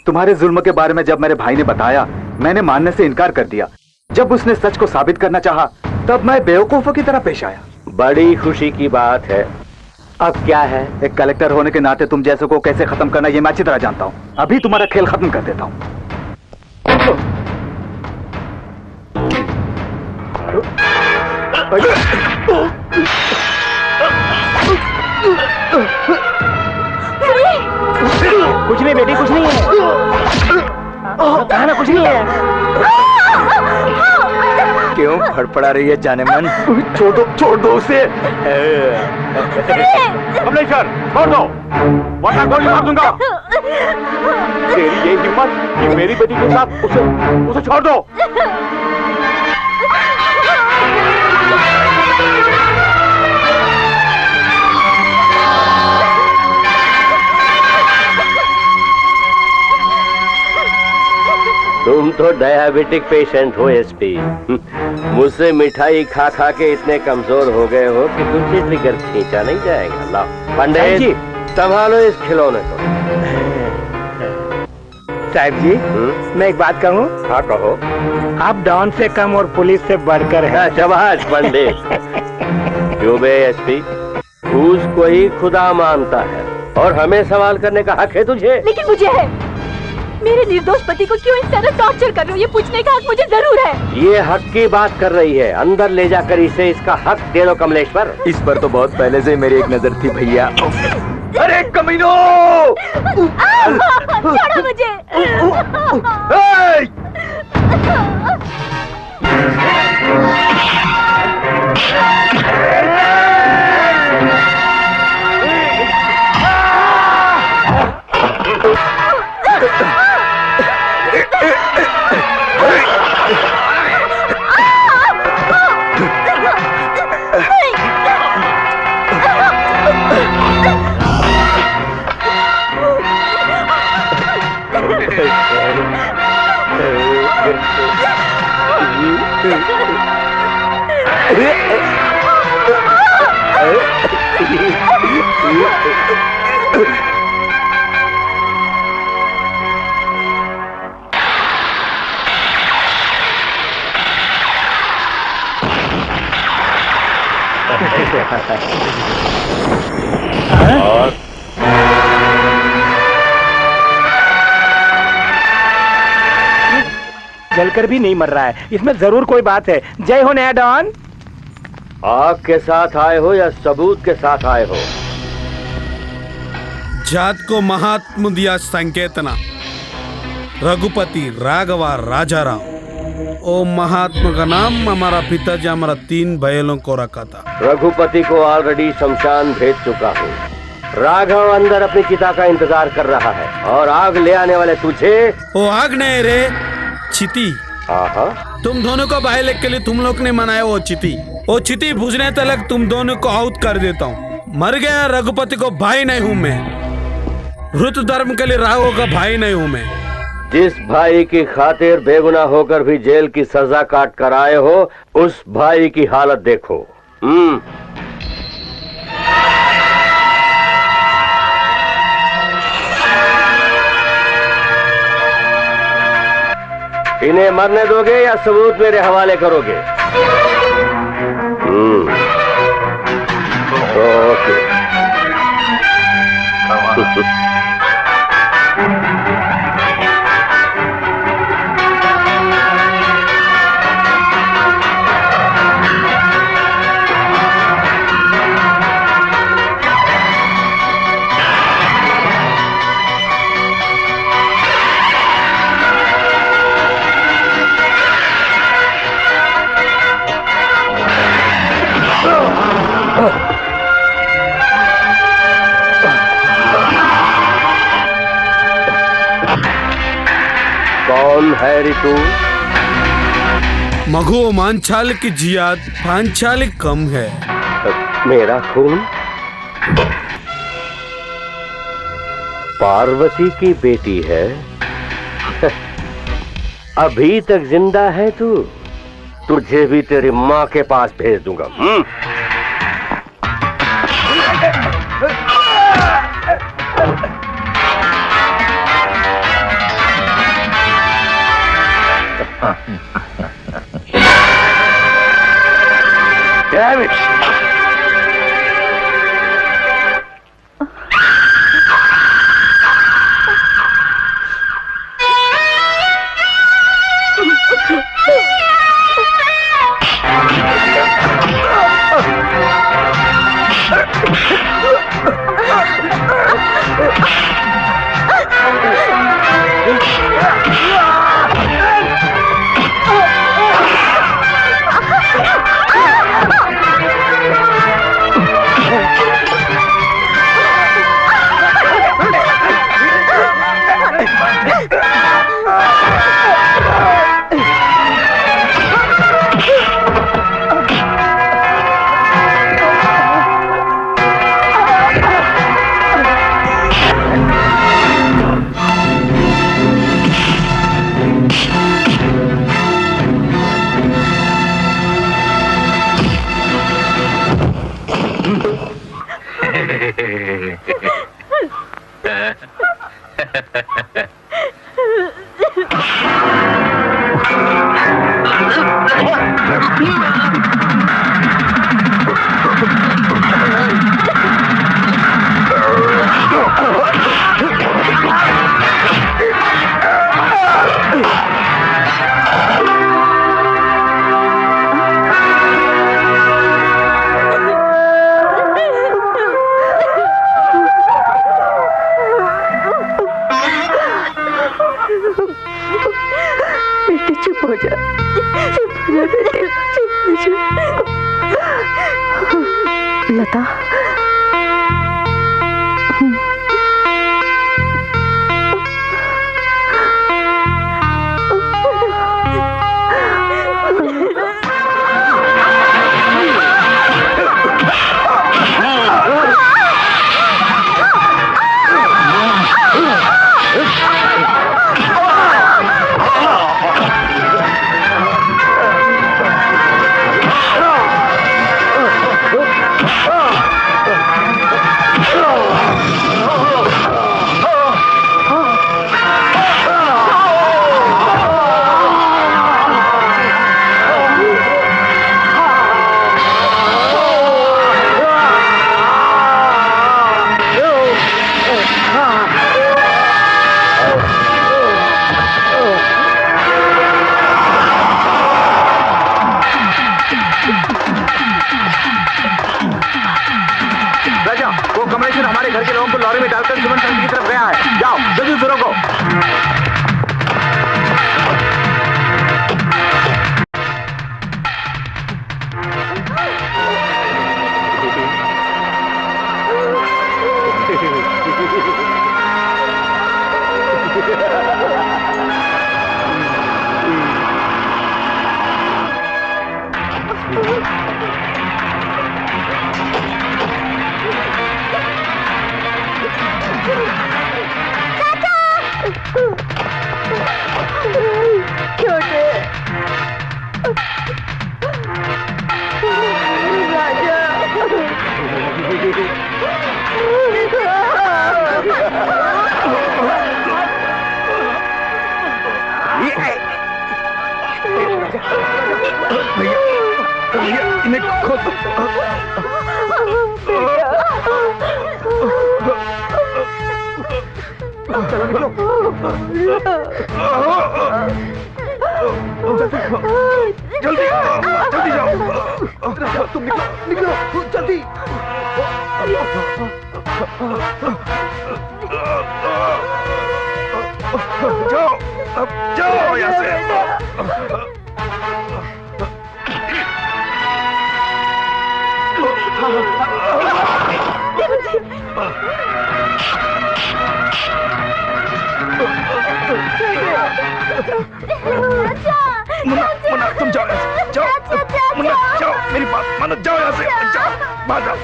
तुम्हारे जुल्म के बारे में जब मेरे भाई ने बताया, मैंने मानने से इनकार कर दिया। जब उसने सच को साबित करना चाहा, तब मैं बेवकूफों की तरह पेश आया। बड़ी खुशी की बात है। अब क्या है? एक कलेक्टर होने के नाते तुम जैसे को कैसे खत्म करना ये मैं अच्छी तरह जानता हूँ। अभी तुम्हारा खेल खत्म कर देता हूँ। कुछ नहीं बेटी, कुछ नहीं है। खाना कुछ नहीं है। क्यों फड़फड़ा रही है जाने मन? छोड़ दो उसे। कमलेश्वर, छोड़ दो, वरना गोली मार दूंगा। तेरी ये हिम्मत कि मेरी बेटी के साथ उसे छोड़ दो। तुम तो डायबिटिक पेशेंट हो एसपी। मुझसे मिठाई खा खा के इतने कमजोर हो गए हो कि तुमसे ट्रिगर खींचा नहीं जाएगा। लाओ पंडित जी, संभालो इस खिलौने को। साहब जी, मैं एक बात कहूँ? हाँ कहो। आप डॉन से कम और पुलिस से बढ़कर हैं। शाबाश पंडित। क्यों बे एसपी, उसको ही खुदा मानता है और हमें सवाल करने का हक है तुझे? लेकिन मुझे है। मेरे निर्दोष पति को क्यों इस तरह टॉर्चर कर रहे हो, ये पूछने का हक मुझे जरूर है। ये हक की बात कर रही है, अंदर ले जाकर इसे इसका हक दे दो कमलेश्वर। इस पर तो बहुत पहले से मेरी एक नजर थी भैया। अरे कमीनो! छोड़ो मुझे। और जलकर भी नहीं मर रहा है, इसमें जरूर कोई बात है। जय हो नया डॉन। आग के साथ आए हो या सबूत के साथ आए हो? जात को महात्म दिया संकेतना, रघुपति राघव राजाराम। ओ महात्मा का नाम हमारा पिताजी हमारा 3 बैलों को रखा था। रघुपति को ऑलरेडी शमशान भेज चुका हूँ। राघव अंदर अपनी चिता का इंतजार कर रहा है और आग ले आने वाले तुझे। ओ आग नहीं रे, चिति। तुम दोनों को भाई लेके लिए तुम लोग ने मनाया वो चिति बुझने तक तुम दोनों को आउट कर देता हूँ। मर गया रघुपति को भाई नहीं हूँ मैं, ऋत धर्म के लिए राघव का भाई नहीं हूँ मैं। जिस भाई की खातिर बेगुनाह होकर भी जेल की सजा काट कर आए हो, उस भाई की हालत देखो। इन्हें मरने दोगे या सबूत मेरे हवाले करोगे? ओके। कौन है ऋतु? मघु मांचाल की जियाद पांचाल कम है। मेरा खून पार्वती की बेटी है। अभी तक जिंदा है तू, तुझे भी तेरी माँ के पास भेज दूंगा। Damn it! बेटे चुप हो जा, चुप हो जा बेटे, चुप हो जा। लता हमारे घर के लोगों को लॉरी में डालकर सीमेंट फैक्ट्री की तरफ गया है। जाओ जल्दी से रोको। भैया इन्हें खोद जल्दी जल्दी जाओ, तुम निकलो निकलो जल्दी। जाओ अब जाओ यहाँ से। मुन्ना मुन्ना तुम जाओ यहाँ से, जाओ मुन्ना जाओ, मेरी बात मानो, जाओ यहाँ से, जाओ बाहर जाओ।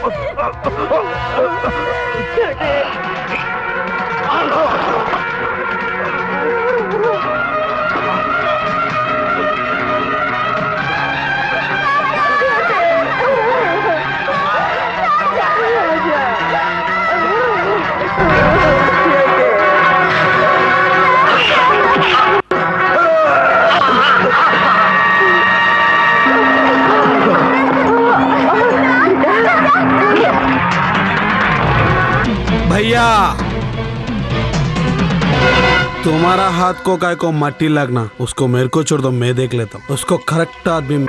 भैया तुम्हारा हाथ को काय को मट्टी लगना, उसको मेरे को छोड़ दो, मैं देख लेता हूँ उसको करेक्ट आदमी।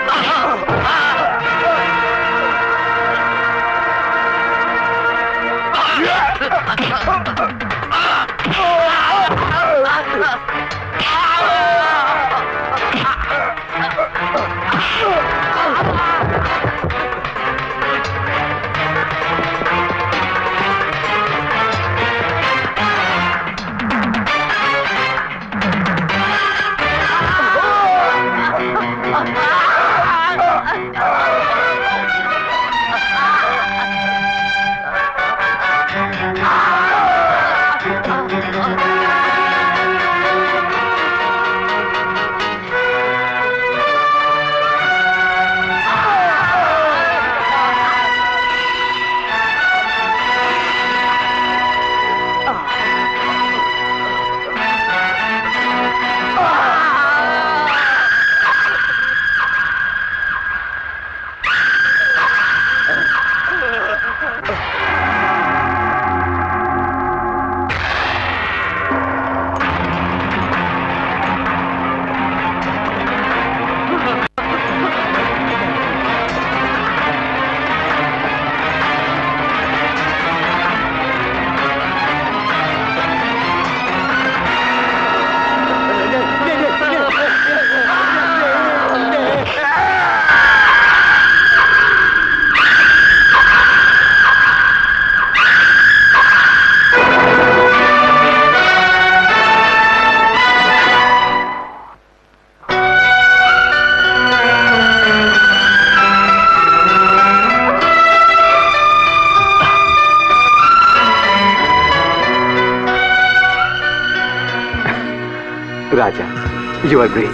You are great.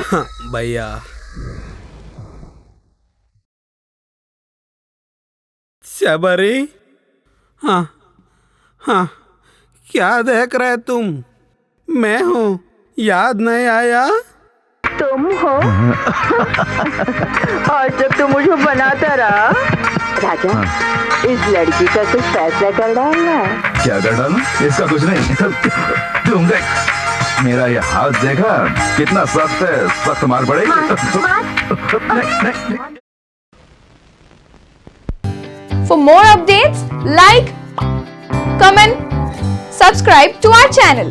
हाँ, भैया शबरी। हाँ हाँ, क्या देख रहे तुम? मैं हूँ, याद नहीं आया? तुम हो? आज तक तो मुझे बनाता रहा। राजा, इस लड़की का कुछ फैसला कर डालना। क्या कर डालूं? इसका कुछ नहीं। तुम देख, मेरा ये हाथ देखा कितना सख्त है, सख्त मार पड़ेगी। For more updates, like, comment, subscribe to our channel.